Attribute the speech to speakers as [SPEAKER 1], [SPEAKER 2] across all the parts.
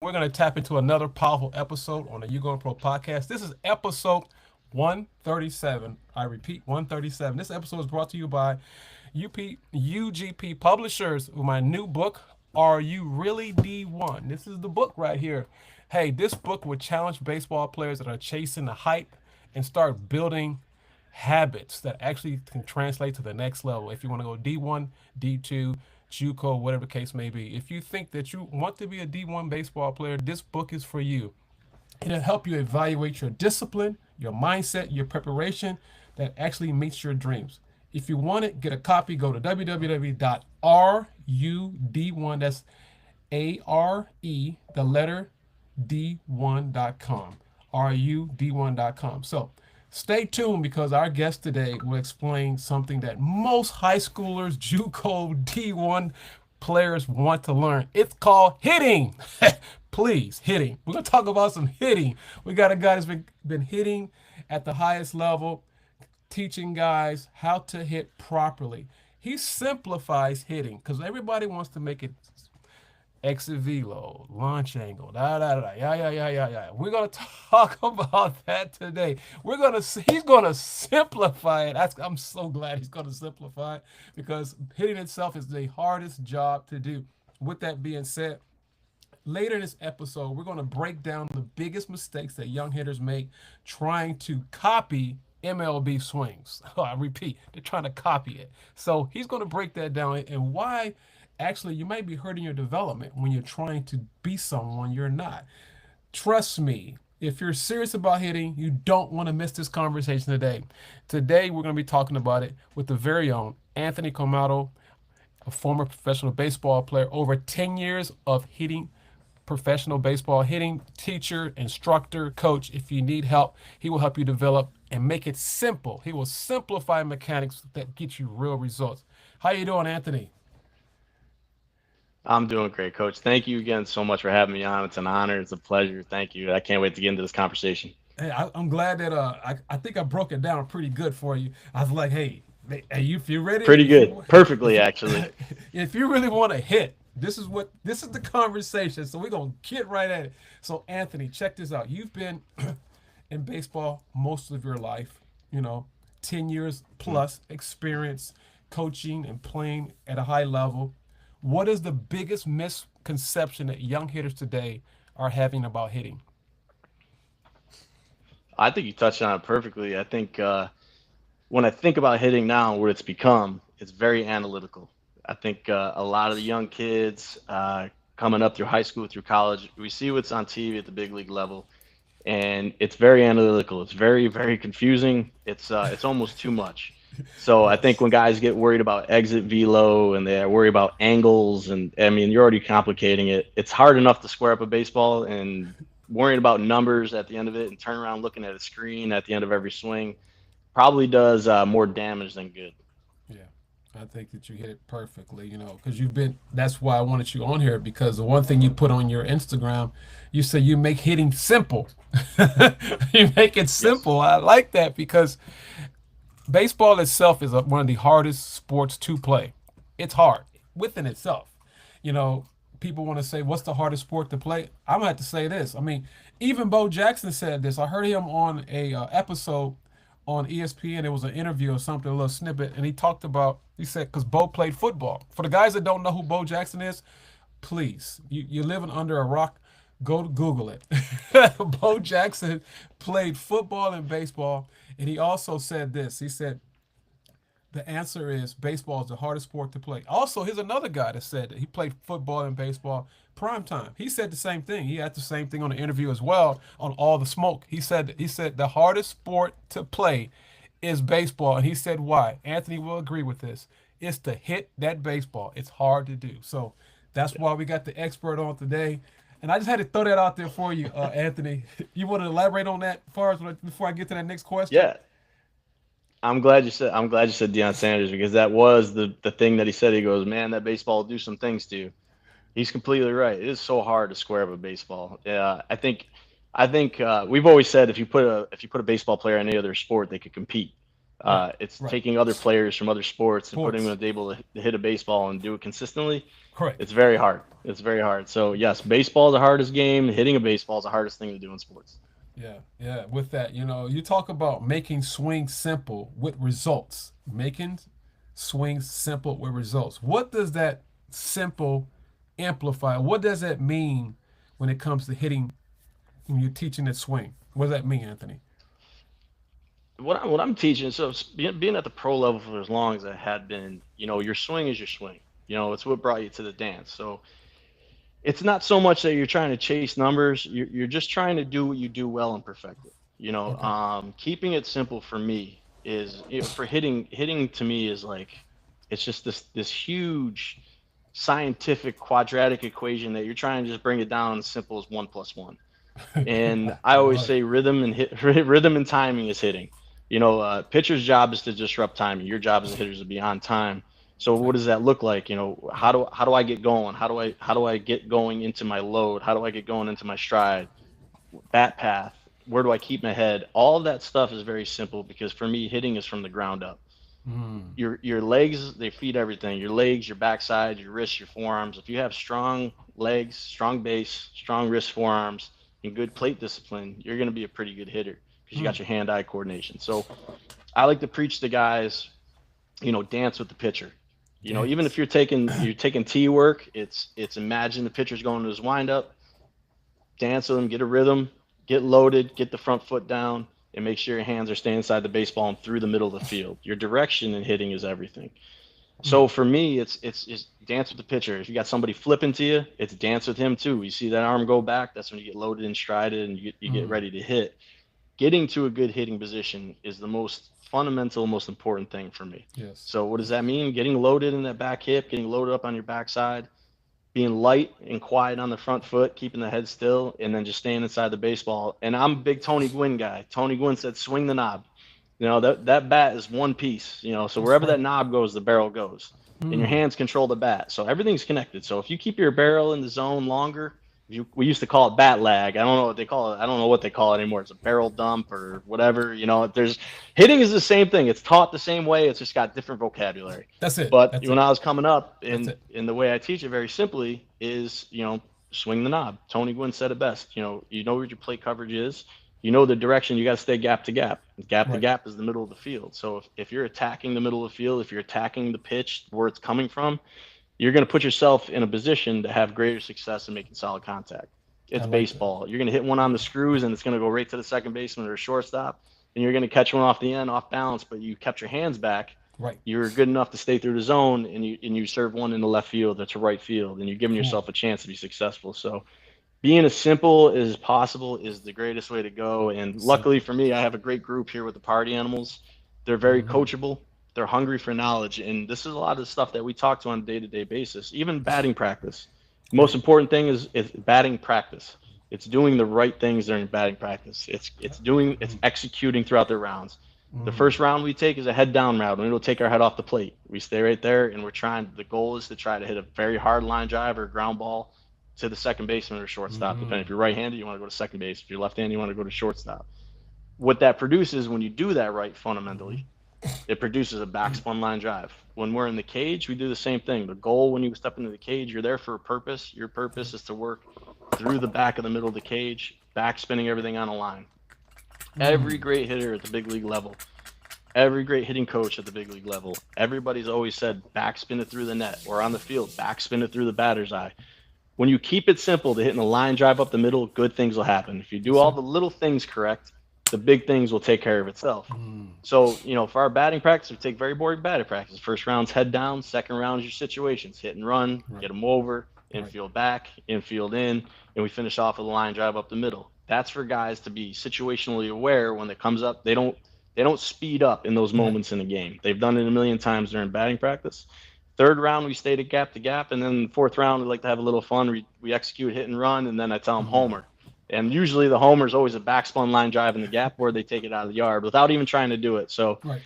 [SPEAKER 1] We're going to tap into another powerful episode on the YouGoin'Pro podcast. This is episode 137. I repeat, 137. This episode is brought to you by UGP Publishers with my new book, Are You Really D1? This is the book right here. Hey, this book would challenge baseball players that are chasing the hype and start building habits that actually can translate to the next level. If you want to go D1, D2, JUCO, whatever the case may be. If you think that you want to be a D1 baseball player, this book is for you. It'll help you evaluate your discipline, your mindset, your preparation that actually meets your dreams. If you want it, get a copy. Go to www.rud1, that's A-R-E, the letter D1.com, rud1.com. So stay tuned because our guest today will explain something that most high schoolers, JUCO, D1 players want to learn. It's called hitting. Please, hitting. We're going to talk about some hitting. We got a guy that's been hitting at the highest level, teaching guys how to hit properly. He simplifies hitting because everybody wants to make it exit velo, launch angle, yeah. We're gonna talk about that today. He's gonna simplify it. I'm so glad he's gonna simplify it because hitting itself is the hardest job to do. With that being said, later in this episode, we're gonna break down the biggest mistakes that young hitters make trying to copy MLB swings. I repeat, they're trying to copy it. So he's gonna break that down and why actually you might be hurting your development when you're trying to be someone you're not. Trust me, if you're serious about hitting, you don't want to miss this conversation today. Today, we're going to be talking about it with the very own Anthony Comado, a former professional baseball player, over 10 years of hitting, professional baseball hitting, teacher, instructor, coach. If you need help, he will help you develop and make it simple. He will simplify mechanics that get you real results. How you doing, Anthony?
[SPEAKER 2] I'm doing great, Coach. Thank you again so much for having me on. It's an honor. It's a pleasure. Thank you. I can't wait to get into this conversation.
[SPEAKER 1] Hey, I'm glad that I think I broke it down pretty good for you. I was like, hey, if you're ready,
[SPEAKER 2] Pretty good. Perfectly, actually.
[SPEAKER 1] if you really want to hit, this is the conversation. So we're gonna get right at it. So Anthony, check this out. You've been in baseball most of your life. 10 years plus experience coaching and playing at a high level. What is the biggest misconception that young hitters today are having about hitting?
[SPEAKER 2] I think you touched on it perfectly. I think when I think about hitting now, what it's become, it's very analytical. I think a lot of the young kids coming up through high school, through college, we see what's on TV at the big league level, and it's very analytical. It's very, very confusing. It's almost too much. So I think when guys get worried about exit velo and they worry about angles, and I mean, you're already complicating it. It's hard enough to square up a baseball, and worrying about numbers at the end of it and turn around looking at a screen at the end of every swing probably does more damage than good.
[SPEAKER 1] Yeah, I think that you hit it perfectly, because that's why I wanted you on here because the one thing you put on your Instagram, you say you make hitting simple. You make it
[SPEAKER 2] Yes.
[SPEAKER 1] simple. I like that because baseball itself is one of the hardest sports to play. It's hard within itself. You know, People want to say, what's the hardest sport to play? I'm going to have to say this. I mean, even Bo Jackson said this. I heard him on a episode on ESPN. It was an interview or something, a little snippet. And he said, because Bo played football. For the guys that don't know who Bo Jackson is, please, you're living under a rock. Go to Google it. Bo Jackson played football and baseball. And he also said this. He said, the answer is baseball is the hardest sport to play. Also, here's another guy that said that he played football and baseball prime time. He said the same thing. He had the same thing on the interview as well on All the Smoke. He said the hardest sport to play is baseball, and he said why. Anthony will agree with this. It's to hit that baseball. It's hard to do. So that's why we got the expert on today. And I just had to throw that out there for you, Anthony. You want to elaborate on that before I get to that next question?
[SPEAKER 2] Yeah, I'm glad you said Deion Sanders because that was the thing that he said. He goes, man, that baseball will do some things to you. He's completely right. It is so hard to square up a baseball. Yeah, I think we've always said if you put a baseball player in any other sport, they could compete.
[SPEAKER 1] Right.
[SPEAKER 2] It's
[SPEAKER 1] Right.
[SPEAKER 2] taking other players from other sports and putting
[SPEAKER 1] Sports.
[SPEAKER 2] them able to hit a baseball and do it consistently.
[SPEAKER 1] Correct.
[SPEAKER 2] It's very hard. It's very hard. So yes, baseball is the hardest game. Hitting a baseball is the hardest thing to do in sports.
[SPEAKER 1] Yeah, yeah. With that, you talk about making swings simple with results. Making swings simple with results. What does that simple amplify? What does that mean when it comes to hitting when you're teaching that swing? What does that mean, Anthony?
[SPEAKER 2] What I'm teaching, so being at the pro level for as long as I had been, your swing is your swing. It's what brought you to the dance. So it's not so much that you're trying to chase numbers. You're just trying to do what you do well and perfect it.
[SPEAKER 1] Okay.
[SPEAKER 2] Keeping it simple for me is, for hitting to me is like, it's just this huge scientific quadratic equation that you're trying to just bring it down as simple as 1 plus 1. And I
[SPEAKER 1] I
[SPEAKER 2] always
[SPEAKER 1] love it.
[SPEAKER 2] say rhythm and timing is hitting. Pitcher's job is to disrupt timing. Your job as a hitter is to be on time. So what
[SPEAKER 1] Okay.
[SPEAKER 2] does that look like? How do I get going? How do I get going into my load? How do I get going into my stride? Bat path. Where do I keep my head? All of that stuff is very simple because for me, hitting is from the ground up.
[SPEAKER 1] Mm,
[SPEAKER 2] Your legs, they feed everything. Your legs, your backside, your wrists, your forearms. If you have strong legs, strong base, strong wrist, forearms, and good plate discipline, you're going to be a pretty good hitter because you
[SPEAKER 1] mm.
[SPEAKER 2] got your hand-eye coordination. So I like to preach to guys, dance with the pitcher. Even if
[SPEAKER 1] Dance.
[SPEAKER 2] you're taking tee work, it's imagine the pitcher's going to his windup, dance with him, get a rhythm, get loaded, get the front foot down, and make sure your hands are staying inside the baseball and through the middle of the field. Your direction in hitting is everything.
[SPEAKER 1] Mm,
[SPEAKER 2] So for me, it's dance with the pitcher. If you got somebody flipping to you, it's dance with him too. You see that arm go back, that's when you get loaded and strided and you get
[SPEAKER 1] mm.
[SPEAKER 2] ready to hit. Getting to a good hitting position is the most fundamental, most important thing for me.
[SPEAKER 1] Yes.
[SPEAKER 2] So what does
[SPEAKER 1] Yes.
[SPEAKER 2] that mean? Getting loaded in that back hip, getting loaded up on your backside, being light and quiet on the front foot, keeping the head still, and then just staying inside the baseball. And I'm a big Tony Gwynn guy. Tony Gwynn said, "Swing the knob." That bat is one piece. So
[SPEAKER 1] That's
[SPEAKER 2] wherever
[SPEAKER 1] right.
[SPEAKER 2] that knob goes, the barrel goes, and your
[SPEAKER 1] Mm.
[SPEAKER 2] hands control the bat. So everything's connected. So if you keep your barrel in the zone longer, we used to call it bat lag. I don't know what they call it. I don't know what they call it anymore. It's a barrel dump or whatever. There's hitting is the same thing. It's taught the same way. It's just got different vocabulary.
[SPEAKER 1] That's it.
[SPEAKER 2] But
[SPEAKER 1] That's
[SPEAKER 2] when
[SPEAKER 1] it.
[SPEAKER 2] I was coming up,
[SPEAKER 1] That's
[SPEAKER 2] and
[SPEAKER 1] it.
[SPEAKER 2] in the way I teach it very simply is, swing the knob. Tony Gwynn said it best. You know where your plate coverage is. You know the direction. You got to stay gap to gap. Gap to
[SPEAKER 1] Right.
[SPEAKER 2] gap is the middle of the field. So if you're attacking the middle of the field, if you're attacking the pitch where it's coming from, you're going to put yourself in a position to have greater success in making solid contact.
[SPEAKER 1] I
[SPEAKER 2] It's
[SPEAKER 1] like that.
[SPEAKER 2] baseball. You're going to hit one on the screws and it's going to go right to the second baseman or shortstop, and you're going to catch one off the end, off balance, but you kept your hands back.
[SPEAKER 1] Right.
[SPEAKER 2] You're good enough to stay through the zone, and you serve one in the left field or to right field, and you're giving
[SPEAKER 1] Cool.
[SPEAKER 2] yourself a chance to be successful. So being as simple as possible is the greatest way to go. And luckily
[SPEAKER 1] Simple.
[SPEAKER 2] for me, I have a great group here with the party animals. They're very
[SPEAKER 1] Hmm.
[SPEAKER 2] coachable. They're hungry for knowledge, and this is a lot of the stuff that we talk to on a day-to-day basis. Even batting practice. The most
[SPEAKER 1] Right.
[SPEAKER 2] important thing is batting practice. It's doing the right things during batting practice. It's
[SPEAKER 1] Mm,
[SPEAKER 2] executing throughout the rounds. The
[SPEAKER 1] mm,
[SPEAKER 2] first round we take is a head down round, and it'll take our head off the plate. We stay right there, and we're trying. The goal is to try to hit a very hard line drive or ground ball to the second baseman or shortstop, depending. If
[SPEAKER 1] mm.
[SPEAKER 2] you're right-handed, you want to go to second base. If you're left-handed, you want to go to shortstop. What that produces when you do that right
[SPEAKER 1] Hmm.
[SPEAKER 2] fundamentally, it produces a backspun line drive. When we're in the cage, we do the same thing. The goal when you step into the cage, you're there for a purpose. Your purpose is to work through the back of the middle of the cage, back spinning everything on a line. Every
[SPEAKER 1] Mm.
[SPEAKER 2] great hitter at the big league level, every great hitting coach at the big league level, everybody's always said backspin it through the net or on the field, backspin it through the batter's eye. When you keep it simple to hitting a line drive up the middle, good things will happen. If you do
[SPEAKER 1] Yes,
[SPEAKER 2] all
[SPEAKER 1] sir.
[SPEAKER 2] the little things correct, the big things will take care of itself.
[SPEAKER 1] Mm.
[SPEAKER 2] So, for our batting practice, we take very boring batting practice. First round's head down, second round is your situations. Hit and run,
[SPEAKER 1] Right.
[SPEAKER 2] get them over,
[SPEAKER 1] Right.
[SPEAKER 2] infield back, infield in, and we finish off with a line drive up the middle. That's for guys to be situationally aware when it comes up. They don't speed up in those
[SPEAKER 1] Right.
[SPEAKER 2] moments in the game. They've done it a million times during batting practice. Third round, we stayed at gap to gap, and then fourth round, we like to have a little fun. We execute hit and run, and then I tell them
[SPEAKER 1] Mm.
[SPEAKER 2] homer. And usually the homer is always a backspun line drive in the gap where they take it out of the yard without even trying to do it. So
[SPEAKER 1] Right.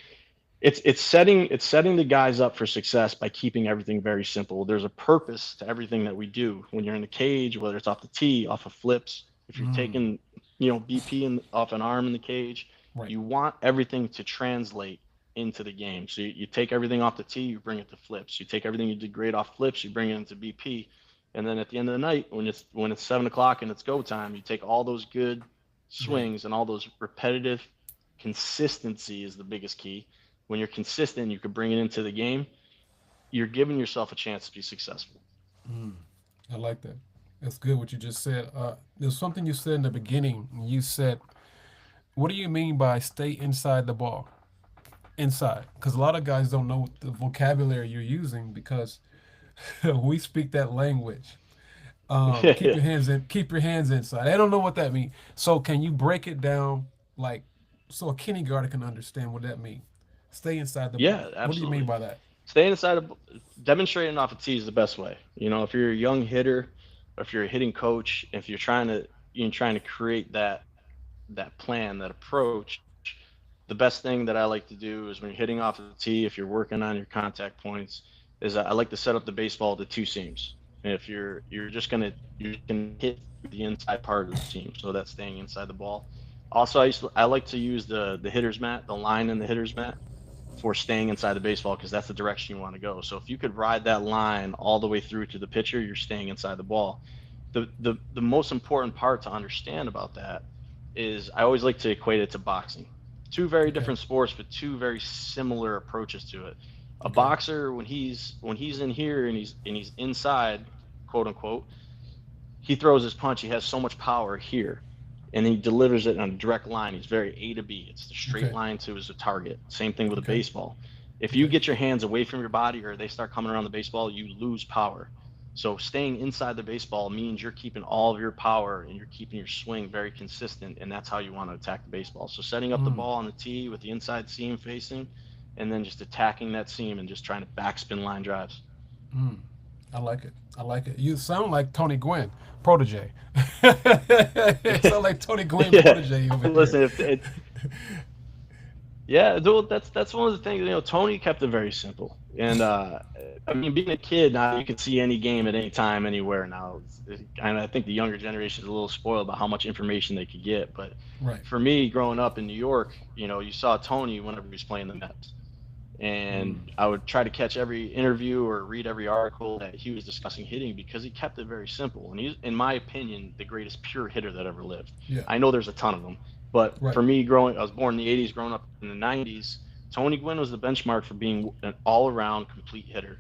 [SPEAKER 2] it's setting the guys up for success by keeping everything very simple. There's a purpose to everything that we do. When you're in the cage, whether it's off the tee, off of flips, if you're
[SPEAKER 1] Mm.
[SPEAKER 2] taking BP off an arm in the cage,
[SPEAKER 1] Right.
[SPEAKER 2] you want everything to translate into the game. So you take everything off the tee, you bring it to flips. You take everything you did great off flips, you bring it into BP. And then at the end of the night, when it's 7 o'clock and it's go time, you take all those good
[SPEAKER 1] Right.
[SPEAKER 2] swings and all those repetitive consistency is the biggest key. When you're consistent, you can bring it into the game. You're giving yourself a chance to be successful.
[SPEAKER 1] Mm, I like that. That's good what you just said. There's something you said in the beginning. You said, what do you mean by stay inside the ball? Inside. Because a lot of guys don't know the vocabulary you're using because we speak that language. Keep your hands in. Keep your hands inside. I don't know what that means. So can you break it down, like, so a kindergarten can understand what that means? Stay inside the ball.
[SPEAKER 2] Yeah,
[SPEAKER 1] What do you mean
[SPEAKER 2] absolutely.
[SPEAKER 1] by that?
[SPEAKER 2] Staying inside of demonstrating off a tee is the best way. If you're a young hitter, or if you're a hitting coach, if you're trying to create that plan, that approach, the best thing that I like to do is when you're hitting off the tee, if you're working on your contact points, is I like to set up the baseball to two seams. And if you're just gonna hit the inside part of the seam, so that's staying inside the ball. Also, I like to use the hitter's mat, the line in the hitter's mat for staying inside the baseball because that's the direction you want to go. So if you could ride that line all the way through to the pitcher, you're staying inside the ball. The most important part to understand about that is I always like to equate it to boxing. Two very
[SPEAKER 1] Okay.
[SPEAKER 2] different sports, but two very similar approaches to it. A
[SPEAKER 1] Okay.
[SPEAKER 2] boxer, when he's in here and he's inside, quote unquote, he throws his punch. He has so much power here, and he delivers it on a direct line. He's very A to B. It's the straight
[SPEAKER 1] Okay.
[SPEAKER 2] line to his target. Same thing with a
[SPEAKER 1] Okay.
[SPEAKER 2] baseball. If you
[SPEAKER 1] Okay.
[SPEAKER 2] get your hands away from your body or they start coming around the baseball, you lose power. So staying inside the baseball means you're keeping all of your power and you're keeping your swing very consistent, and that's how you want to attack the baseball. So setting up the
[SPEAKER 1] Mm,
[SPEAKER 2] ball on the tee with the inside seam facing, and then just attacking that seam and just trying to backspin line drives.
[SPEAKER 1] mm. I like it. I like it. You sound like Tony Gwynn, protege. You sound like Tony Gwynn,
[SPEAKER 2] Yeah,
[SPEAKER 1] protege over here.
[SPEAKER 2] listen, if it, yeah, dude, that's one of the things. Tony kept it very simple, and I mean, being a kid now, you can see any game at any time, anywhere now. And I think the younger generation is a little spoiled about how much information they could get. But
[SPEAKER 1] Right.
[SPEAKER 2] for me, growing up in New York, you saw Tony whenever he was playing the Mets, and
[SPEAKER 1] Mm,
[SPEAKER 2] I would try to catch every interview or read every article that he was discussing hitting because he kept it very simple. And he's, in my opinion, the greatest pure hitter that ever lived.
[SPEAKER 1] yeah.
[SPEAKER 2] I know there's a ton of them, but
[SPEAKER 1] Right.
[SPEAKER 2] for me, I was born in the '80s, growing up in the '90s. Tony Gwynn was the benchmark for being an all-around complete hitter,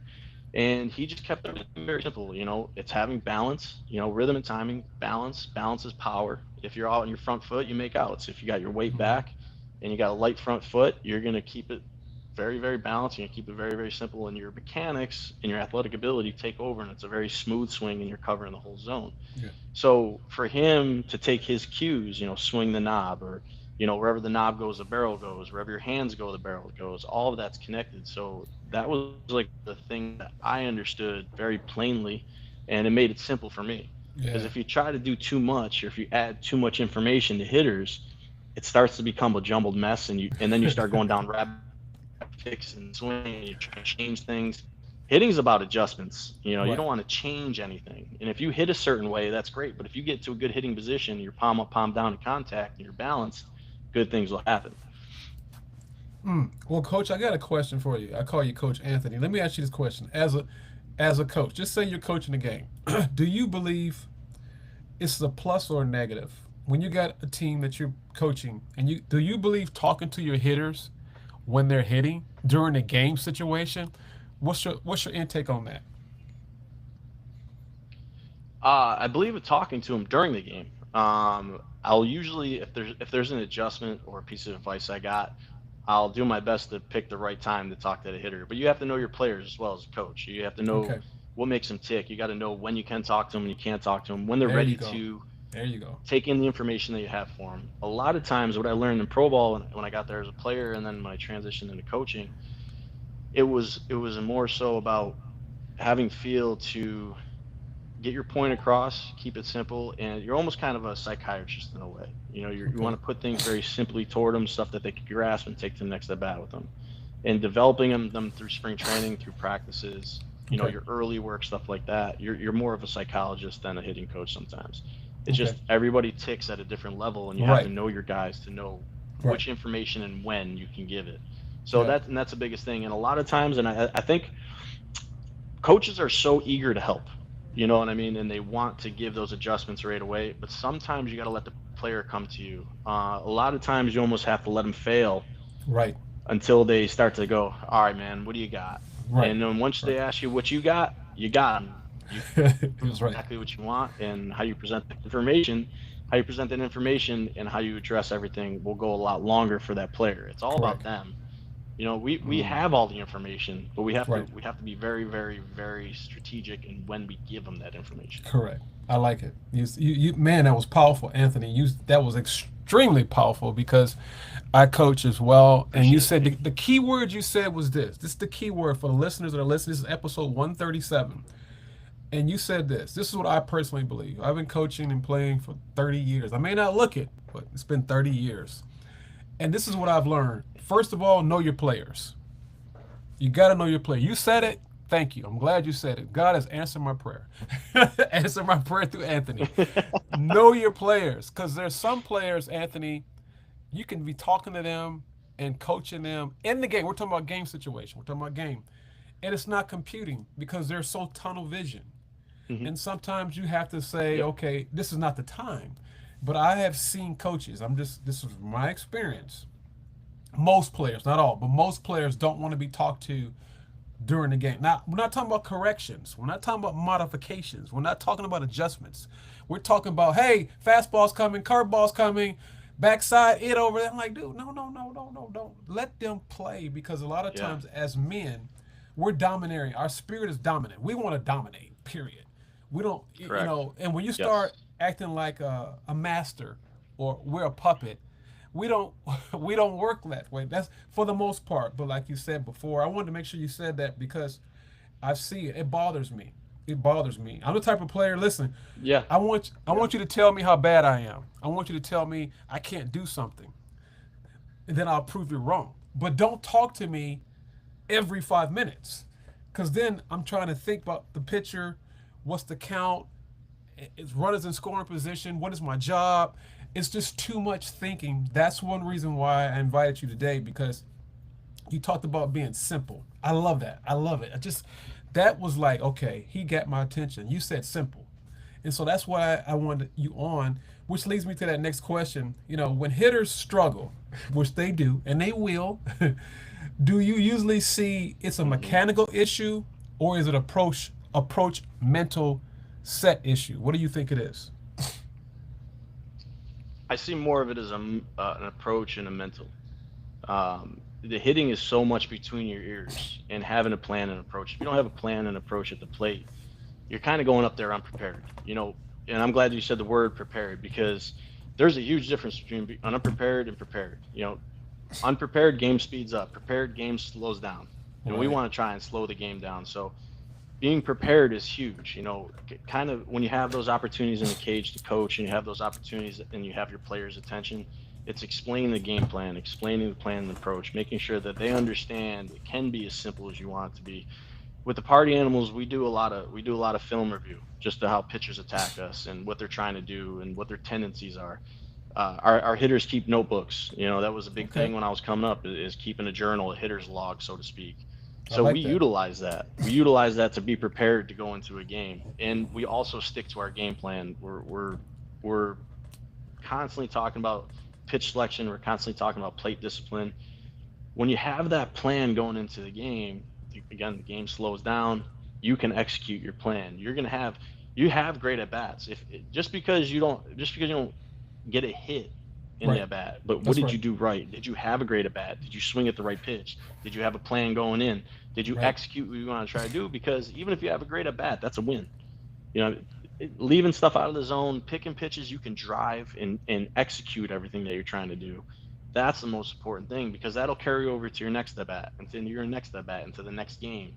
[SPEAKER 2] and he just kept it very simple. It's having balance, rhythm and timing. Balance is power. If you're out on your front foot, you make outs. If you got your weight
[SPEAKER 1] Mm,
[SPEAKER 2] back and you got a light front foot, you're gonna keep it very, very balanced. You're gonna keep it very, very simple, and your mechanics and your athletic ability take over, and it's a very smooth swing, and you're covering the whole zone.
[SPEAKER 1] yeah.
[SPEAKER 2] So for him to take his cues, swing the knob, or wherever the knob goes, the barrel goes. Wherever your hands go, the barrel goes. All of that's connected. So that was like the thing that I understood very plainly, and it made it simple for me. Because
[SPEAKER 1] Yeah.
[SPEAKER 2] if you try to do too much, or if you add too much information to hitters, it starts to become a jumbled mess, and then you start going down rabbit fix and swing, and you try to change things. Hitting's about adjustments. You
[SPEAKER 1] Right.
[SPEAKER 2] don't want to change anything. And if you hit a certain way, that's great. But if you get to a good hitting position, you're palm up, palm down in contact, and you're balanced, good things will happen.
[SPEAKER 1] Mm. Well, Coach, I got a question for you. I call you Coach Anthony. Let me ask you this question: as a coach, just say you're coaching a game. Do you believe it's a plus or a negative when you got a team that you're coaching, and do you believe talking to your hitters when they're hitting during a game situation? What's your intake on that?
[SPEAKER 2] I believe in talking to them during the game. I'll usually, if there's an adjustment or a piece of advice I got, I'll do my best to pick the right time to talk to the hitter. But you have to know your players as well as a coach. You have to know
[SPEAKER 1] Okay,
[SPEAKER 2] what makes them tick. You got to know when you can talk to them and you can't talk to them, when they're
[SPEAKER 1] there you
[SPEAKER 2] ready
[SPEAKER 1] go.
[SPEAKER 2] to
[SPEAKER 1] There you go.
[SPEAKER 2] take in the information that you have for them. A lot of times, what I learned in pro ball when I got there as a player, and then when I transitioned into coaching, it was more so about having feel to get your point across, keep it simple, and you're almost kind of a psychiatrist in a way. You
[SPEAKER 1] Okay,
[SPEAKER 2] want to put things very simply toward them, stuff that they can grasp and take to the next at bat with them, and developing them through spring training, through practices.
[SPEAKER 1] okay,
[SPEAKER 2] Your early work, stuff like that. You're more of a psychologist than a hitting coach sometimes. It's
[SPEAKER 1] okay.
[SPEAKER 2] just everybody ticks at a different level, and you have to
[SPEAKER 1] Right,
[SPEAKER 2] know your guys to know
[SPEAKER 1] right.
[SPEAKER 2] which information and when you can give it. So
[SPEAKER 1] Yeah.
[SPEAKER 2] that's the biggest thing. And a lot of times, and I think coaches are so eager to help, you know what I mean? And they want to give those adjustments right away. But sometimes you got to let the player come to you. A lot of times you almost have to let them fail
[SPEAKER 1] Right.
[SPEAKER 2] until they start to go, all right, man, what do you got?
[SPEAKER 1] Right.
[SPEAKER 2] And then once
[SPEAKER 1] Right.
[SPEAKER 2] they ask you what you got 'em. You
[SPEAKER 1] That's right.
[SPEAKER 2] exactly what you want, and how you present the information, how you present that information, and how you address everything will go a lot longer for that player. It's all about
[SPEAKER 1] Correct.
[SPEAKER 2] them. You know, we
[SPEAKER 1] Mm.
[SPEAKER 2] have all the information, but
[SPEAKER 1] Right.
[SPEAKER 2] we have to be very, very, very strategic in when we give them that information.
[SPEAKER 1] Correct. I like it. Man, that was powerful, Anthony. That was extremely powerful because I coach as well. And you
[SPEAKER 2] Appreciate it.
[SPEAKER 1] said
[SPEAKER 2] Thank you.
[SPEAKER 1] the key word you said was this. This is the key word for the listeners that are listening. This is episode 137. And you said this. This is what I personally believe. I've been coaching and playing for 30 years. I may not look it, but it's been 30 years. And this is what I've learned. First of all, know your players. You got to know your player. You said it. Thank you. I'm glad you said it. God has answered my prayer. Answer my prayer through Anthony. Know your players, because there's some players, Anthony, you can be talking to them and coaching them in the game. We're talking about game situation. We're talking about game. And it's not computing because they're so tunnel vision.
[SPEAKER 2] Hmm.
[SPEAKER 1] And sometimes you have to say,
[SPEAKER 2] Yep.
[SPEAKER 1] okay, this is not the time. But I have seen coaches, this is my experience. Most players, not all, but most players don't want to be talked to during the game. Now, we're not talking about corrections. We're not talking about modifications. We're not talking about adjustments. We're talking about, hey, fastball's coming, curveball's coming, backside, it over there. I'm like, dude, no, no, no, no, no, don't let them play, because a lot of
[SPEAKER 2] Yeah.
[SPEAKER 1] times as men, we're domineering. Our spirit is dominant. We want to dominate, period. We don't,
[SPEAKER 2] Correct.
[SPEAKER 1] and when you start
[SPEAKER 2] Yes.
[SPEAKER 1] acting like a master or we're a puppet, we don't we don't work that way. That's for the most part. But like you said before, I wanted to make sure you said that because I see it. It bothers me. It bothers me. I'm the type of player. Listen,
[SPEAKER 2] Yeah.
[SPEAKER 1] I
[SPEAKER 2] Yeah.
[SPEAKER 1] want you to tell me how bad I am. I want you to tell me I can't do something, and then I'll prove you wrong. But don't talk to me every 5 minutes, because then I'm trying to think about the pitcher. What's the count? Is runners in scoring position? What is my job? It's just too much thinking. That's one reason why I invited you today, because you talked about being simple. I love that. I love it. I just that was like, okay, he got my attention. You said simple. And so that's why I wanted you on, which leads me to that next question. When hitters struggle, which they do, and they will, do you usually see it's a
[SPEAKER 2] Hmm.
[SPEAKER 1] mechanical issue, or is it approach mental set issue? What do you think it is?
[SPEAKER 2] I see more of it as an approach and a mental. The hitting is so much between your ears, and having a plan and approach. If you don't have a plan and approach at the plate, you're kind of going up there unprepared. You know, and I'm glad you said the word prepared, because there's a huge difference between unprepared and prepared. You know, unprepared, game speeds up. Prepared, game slows down. And we
[SPEAKER 1] Right.
[SPEAKER 2] want to try and slow the game down. So being prepared is huge. You know, kind of when you have those opportunities in the cage to coach, and you have those opportunities and you have your players' attention, it's explaining the game plan, explaining the plan and approach, making sure that they understand it can be as simple as you want it to be. With the party animals, we do a lot of film review, just to how pitchers attack us and what they're trying to do and what their tendencies are. Our hitters keep notebooks. You know, that was a big
[SPEAKER 1] Okay.
[SPEAKER 2] thing when I was coming up, is keeping a journal, a hitter's log, so to speak.
[SPEAKER 1] I
[SPEAKER 2] So we
[SPEAKER 1] like that.
[SPEAKER 2] utilize that. We utilize that to be prepared to go into a game, and we also stick to our game plan. We're constantly talking about pitch selection. We're constantly talking about plate discipline. When you have that plan going into the game, again, the game slows down. You can execute your plan. You have great at bats. If just because you don't get a hit in the
[SPEAKER 1] Right.
[SPEAKER 2] at bat, but what
[SPEAKER 1] That's
[SPEAKER 2] did
[SPEAKER 1] right.
[SPEAKER 2] you do right? Did you have a great at bat? Did you swing at the right pitch? Did you have a plan going in? Did you
[SPEAKER 1] Right.
[SPEAKER 2] execute what you want to try to do? Because even if you have a great at bat, that's a win. You know, leaving stuff out of the zone, picking pitches you can drive and execute everything that you're trying to do. That's the most important thing, because that'll carry over to your next at bat, and to your next at bat, into the next game.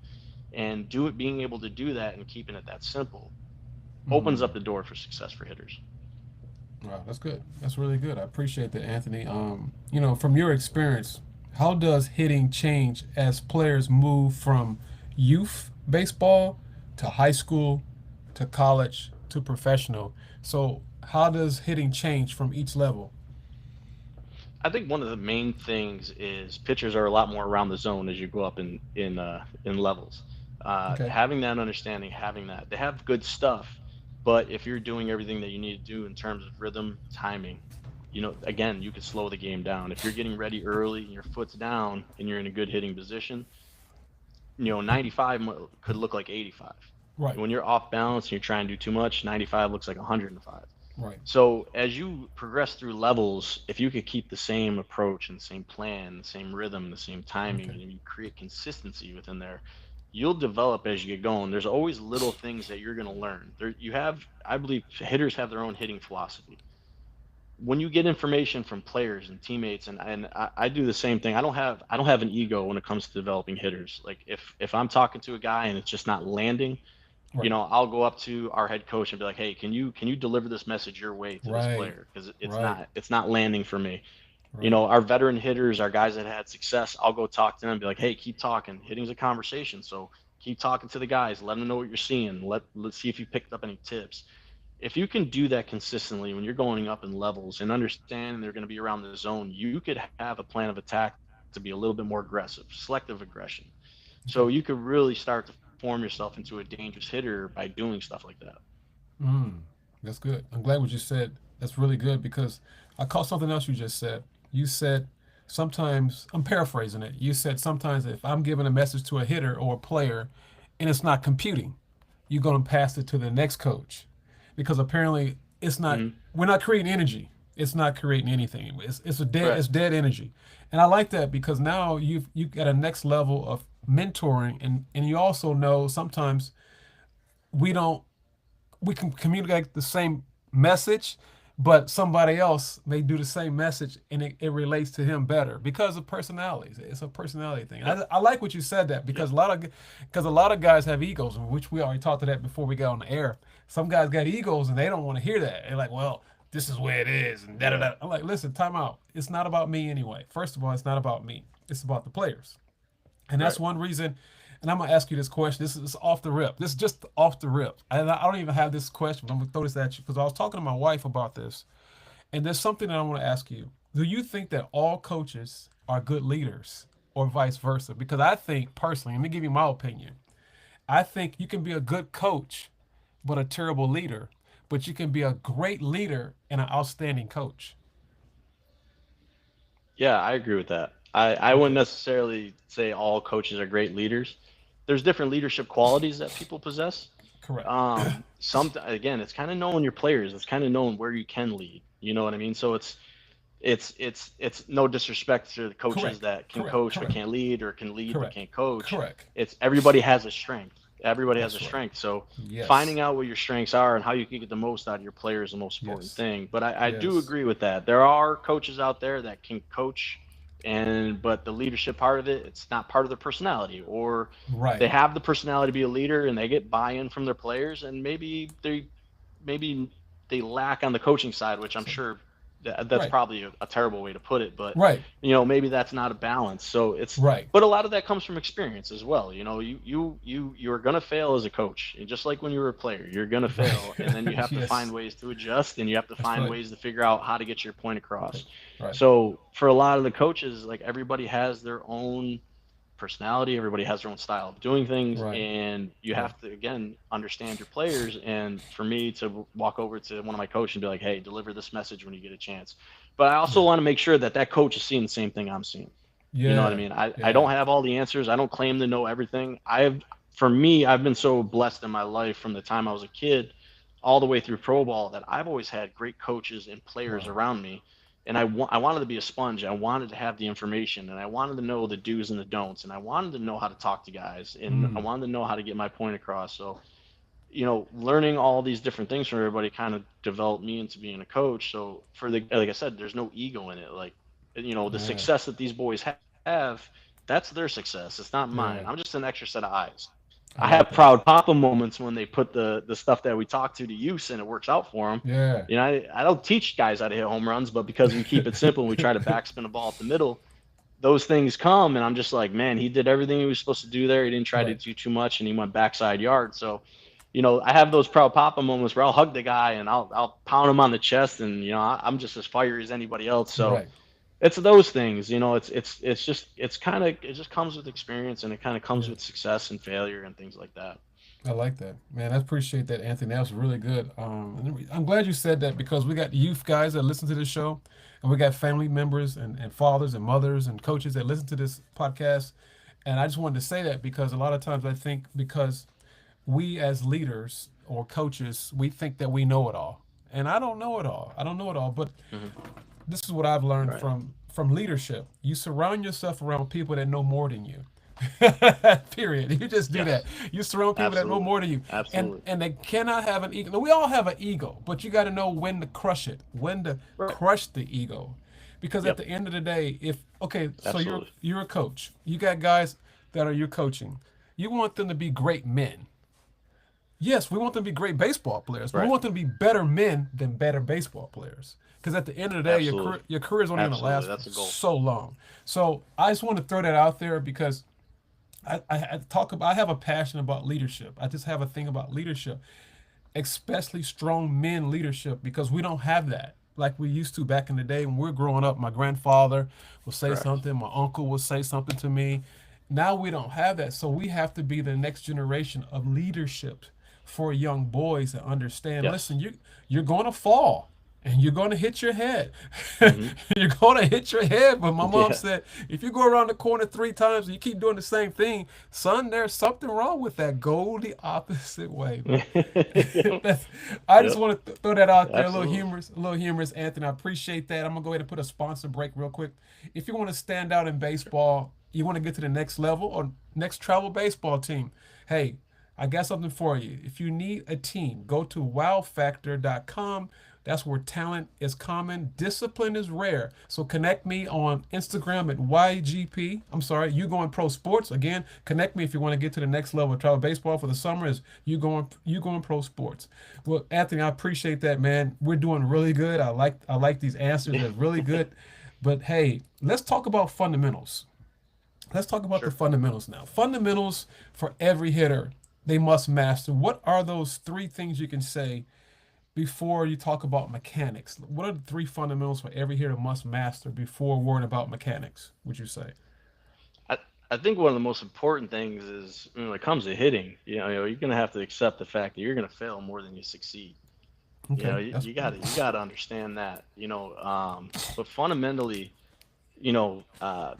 [SPEAKER 2] And being able to do that and keeping it that simple opens
[SPEAKER 1] Mm.
[SPEAKER 2] up the door for success for hitters.
[SPEAKER 1] Wow, that's good. That's really good. I appreciate that, Anthony. From your experience, how does hitting change as players move from youth baseball to high school to college to professional? So, how does hitting change from each level?
[SPEAKER 2] I think one of the main things is pitchers are a lot more around the zone as you go up in levels.
[SPEAKER 1] Okay.
[SPEAKER 2] Having that understanding, having that they have good stuff, but if you're doing everything that you need to do in terms of rhythm, timing, again, you could slow the game down. If you're getting ready early and your foot's down and you're in a good hitting position, 95 could look like 85.
[SPEAKER 1] Right.
[SPEAKER 2] When you're off balance and you're trying to do too much, 95 looks like 105.
[SPEAKER 1] Right.
[SPEAKER 2] So as you progress through levels, if you could keep the same approach and the same plan, the same rhythm, the same timing,
[SPEAKER 1] Okay.
[SPEAKER 2] and you create consistency within there, you'll develop as you get going. There's always little things that you're going to learn. I believe hitters have their own hitting philosophy. When you get information from players and teammates, and I do the same thing. I don't have an ego when it comes to developing hitters. Like if I'm talking to a guy and it's just not landing,
[SPEAKER 1] Right.
[SPEAKER 2] I'll go up to our head coach and be like, "Hey, can you deliver this message your way to this
[SPEAKER 1] Right.
[SPEAKER 2] player? Because it's
[SPEAKER 1] Right.
[SPEAKER 2] not landing for me."
[SPEAKER 1] Right.
[SPEAKER 2] Our veteran hitters, our guys that had success, I'll go talk to them and be like, "Hey, keep talking. Hitting's a conversation, so keep talking to the guys. Let them know what you're seeing. Let's see if you picked up any tips." If you can do that consistently when you're going up in levels and understand they're going to be around the zone, you could have a plan of attack to be a little bit more aggressive, selective aggression. So
[SPEAKER 1] Okay.
[SPEAKER 2] you could really start to form yourself into a dangerous hitter by doing stuff like that.
[SPEAKER 1] Mm, that's good. I'm glad what you said. That's really good because I caught something else you just said. You said sometimes, I'm paraphrasing it. You said sometimes if I'm giving a message to a hitter or a player and it's not computing, you're going to pass it to the next coach because apparently
[SPEAKER 2] Hmm.
[SPEAKER 1] we're not creating energy. It's not creating anything.
[SPEAKER 2] Right.
[SPEAKER 1] it's dead energy. And I like that because now you got a next level of mentoring and you also know sometimes we don't we can communicate the same message, but somebody else may do the same message and it relates to him better because of personalities. It's a personality thing.
[SPEAKER 2] Yep.
[SPEAKER 1] I like what you said that
[SPEAKER 2] Yep.
[SPEAKER 1] because a lot of guys have egos, which we already talked to that before we got on the air. Some guys got egos and they don't want to hear that. They're like, well, this is where it is, and da da
[SPEAKER 2] Yeah.
[SPEAKER 1] da. I'm like, listen, time out. It's not about me anyway. First of all, it's not about me. It's about the players. And
[SPEAKER 2] Right.
[SPEAKER 1] that's one reason. And I'm gonna ask you this question. This is off the rip. This is just off the rip. And I don't even have this question. But I'm gonna throw this at you because I was talking to my wife about this. And there's something that I want to ask you. Do you think that all coaches are good leaders, or vice versa? Because I think personally, let me give you my opinion. I think you can be a good coach, but a terrible leader. But you can be a great leader and an outstanding coach.
[SPEAKER 2] Yeah, I agree with that. I wouldn't
[SPEAKER 1] Okay.
[SPEAKER 2] necessarily say all coaches are great leaders. There's different leadership qualities that people possess.
[SPEAKER 1] Correct.
[SPEAKER 2] Some again, it's kind of knowing your players. It's kind of knowing where you can lead. You know what I mean? So it's no disrespect to the coaches
[SPEAKER 1] Correct.
[SPEAKER 2] that can
[SPEAKER 1] Correct.
[SPEAKER 2] coach but
[SPEAKER 1] Correct.
[SPEAKER 2] can't lead, or can lead but
[SPEAKER 1] Correct.
[SPEAKER 2] can't coach.
[SPEAKER 1] Correct.
[SPEAKER 2] It's everybody has a strength. Everybody has a
[SPEAKER 1] That's right.
[SPEAKER 2] strength. So
[SPEAKER 1] Yes.
[SPEAKER 2] finding out what your strengths are and how you can get the most out of your player is the most important
[SPEAKER 1] Yes.
[SPEAKER 2] thing. But I do
[SPEAKER 1] Yes.
[SPEAKER 2] agree with that. There are coaches out there that can coach, and but the leadership part of it, it's not part of their personality, or they
[SPEAKER 1] Right.
[SPEAKER 2] have the personality to be a leader and they get buy-in from their players, and maybe they lack on the coaching side, which I'm
[SPEAKER 1] So,
[SPEAKER 2] sure that's
[SPEAKER 1] right.
[SPEAKER 2] probably a terrible way to put it, but
[SPEAKER 1] Right.
[SPEAKER 2] maybe that's not a balance. So
[SPEAKER 1] Right.
[SPEAKER 2] but a lot of that comes from experience as well. You're gonna fail as a coach, and just like when you were a player, you're gonna fail, and then you
[SPEAKER 1] Right.
[SPEAKER 2] have to find
[SPEAKER 1] Yes.
[SPEAKER 2] ways to adjust, and you have to
[SPEAKER 1] That's
[SPEAKER 2] find
[SPEAKER 1] right.
[SPEAKER 2] ways to figure out how to get your point across.
[SPEAKER 1] Right.
[SPEAKER 2] So for a lot of the coaches, like, everybody has their own personality, everybody has their own style of doing things,
[SPEAKER 1] Right.
[SPEAKER 2] and you
[SPEAKER 1] Right.
[SPEAKER 2] have to, again, understand your players. And for me to walk over to one of my coaches and be like, "Hey, deliver this message when you get a chance," but I also
[SPEAKER 1] Yeah.
[SPEAKER 2] want to make sure that that coach is seeing the same thing I'm seeing. You know what I
[SPEAKER 1] Yeah.
[SPEAKER 2] mean? I
[SPEAKER 1] Yeah.
[SPEAKER 2] don't have all the answers. I don't claim to know everything. For me, I've been so blessed in my life from the time I was a kid all the way through pro ball that I've always had great coaches and players
[SPEAKER 1] Wow.
[SPEAKER 2] around me. And I wanted to be a sponge. I wanted to have the information, and I wanted to know the do's and the don'ts, and I wanted to know how to talk to guys, and I
[SPEAKER 1] Mm.
[SPEAKER 2] wanted to know how to get my point across. So, learning all these different things from everybody kind of developed me into being a coach. So like I said, there's no ego in it. Like, the
[SPEAKER 1] Yeah.
[SPEAKER 2] success that these boys have, that's their success. It's not mine. I'm
[SPEAKER 1] Yeah.
[SPEAKER 2] just an extra set of eyes. I
[SPEAKER 1] I
[SPEAKER 2] have
[SPEAKER 1] like that.
[SPEAKER 2] proud papa moments when they put the stuff that we talk to use and it works out for them.
[SPEAKER 1] Yeah.
[SPEAKER 2] I don't teach guys how to hit home runs, but because we keep it simple and we try to backspin a ball at the middle, those things come, and I'm just like, man, he did everything he was supposed to do there. He didn't try to
[SPEAKER 1] Right.
[SPEAKER 2] do too much, and he went backside yard. So, I have those proud papa moments where I'll hug the guy and I'll pound him on the chest, and I'm just as fiery as anybody else. So,
[SPEAKER 1] Right.
[SPEAKER 2] it's those things, it's just it just comes with experience, and it kind of comes
[SPEAKER 1] Yeah.
[SPEAKER 2] with success and failure and things like that.
[SPEAKER 1] I like that, man. I appreciate that, Anthony. That was really good. And I'm glad you said that because we got youth guys that listen to this show, and we got family members and fathers and mothers and coaches that listen to this podcast. And I just wanted to say that because a lot of times I think because we as leaders or coaches, we think that we know it all. And I don't know it all. I don't know it all. But
[SPEAKER 2] Hmm.
[SPEAKER 1] this is what I've learned
[SPEAKER 2] Right.
[SPEAKER 1] from leadership. You surround yourself around people that know more than you. Period. You just do that.
[SPEAKER 2] Yes.
[SPEAKER 1] You surround people that know
[SPEAKER 2] Absolutely.
[SPEAKER 1] more than you,
[SPEAKER 2] Absolutely.
[SPEAKER 1] and they cannot have an ego. Now, we all have an ego, but you got to know when to crush it, when to
[SPEAKER 2] Right.
[SPEAKER 1] crush the ego, because at
[SPEAKER 2] Yep.
[SPEAKER 1] the end of the day, if okay, so
[SPEAKER 2] Absolutely.
[SPEAKER 1] you're a coach, you got guys that are your coaching, you want them to be great men. Yes, we want them to be great baseball players, but we
[SPEAKER 2] Right.
[SPEAKER 1] want them to be better men than better baseball players. Because at the end of the day,
[SPEAKER 2] Absolutely.
[SPEAKER 1] your career is only going to
[SPEAKER 2] Absolutely.
[SPEAKER 1] last for
[SPEAKER 2] That's a goal.
[SPEAKER 1] so long. So I just want to throw that out there because I talk about I have a passion about leadership. I just have a thing about leadership, especially strong men leadership because we don't have that like we used to back in the day when we were growing up. My grandfather will say
[SPEAKER 2] Correct.
[SPEAKER 1] something, my uncle will say something to me. Now we don't have that, so we have to be the next generation of leadership for young boys that understand.
[SPEAKER 2] Yes.
[SPEAKER 1] Listen, you're going to fall and you're going to hit your head.
[SPEAKER 2] Hmm.
[SPEAKER 1] You're going to hit your head. But my mom
[SPEAKER 2] Yeah.
[SPEAKER 1] said, if you go around the corner 3 times and you keep doing the same thing, son, there's something wrong with that. Go the opposite way. But
[SPEAKER 2] Yep.
[SPEAKER 1] that's, I just
[SPEAKER 2] Yep.
[SPEAKER 1] want to throw that out there.
[SPEAKER 2] Absolutely.
[SPEAKER 1] A little humorous, Anthony. I appreciate that. I'm gonna go ahead and put a sponsor break real quick. If you want to stand out in baseball, you want to get to the next level or next travel baseball team, hey, I got something for you. If you need a team, go to wowfactor.com. That's where talent is common, discipline is rare. So connect me on Instagram at YGP. I'm sorry, You Going Pro Sports. Again, connect me if you want to get to the next level of travel baseball for the summer. Is You Going Pro Sports. Well, Anthony, I appreciate that, man. We're doing really good. I like these answers.
[SPEAKER 2] Yeah.
[SPEAKER 1] They're really good. But hey, let's talk about fundamentals. Let's talk about the
[SPEAKER 2] Sure.
[SPEAKER 1] fundamentals now. Fundamentals for every hitter they must master. What are those 3 things you can say before you talk about mechanics? What are the 3 fundamentals for every hitter must master before worrying about mechanics, would you say?
[SPEAKER 2] I, I think one of the most important things is when it comes to hitting, you're going to have to accept the fact that you're going to fail more than you succeed.
[SPEAKER 1] Okay,
[SPEAKER 2] You,
[SPEAKER 1] that's
[SPEAKER 2] you got to you got to understand that. But fundamentally, you know, uh,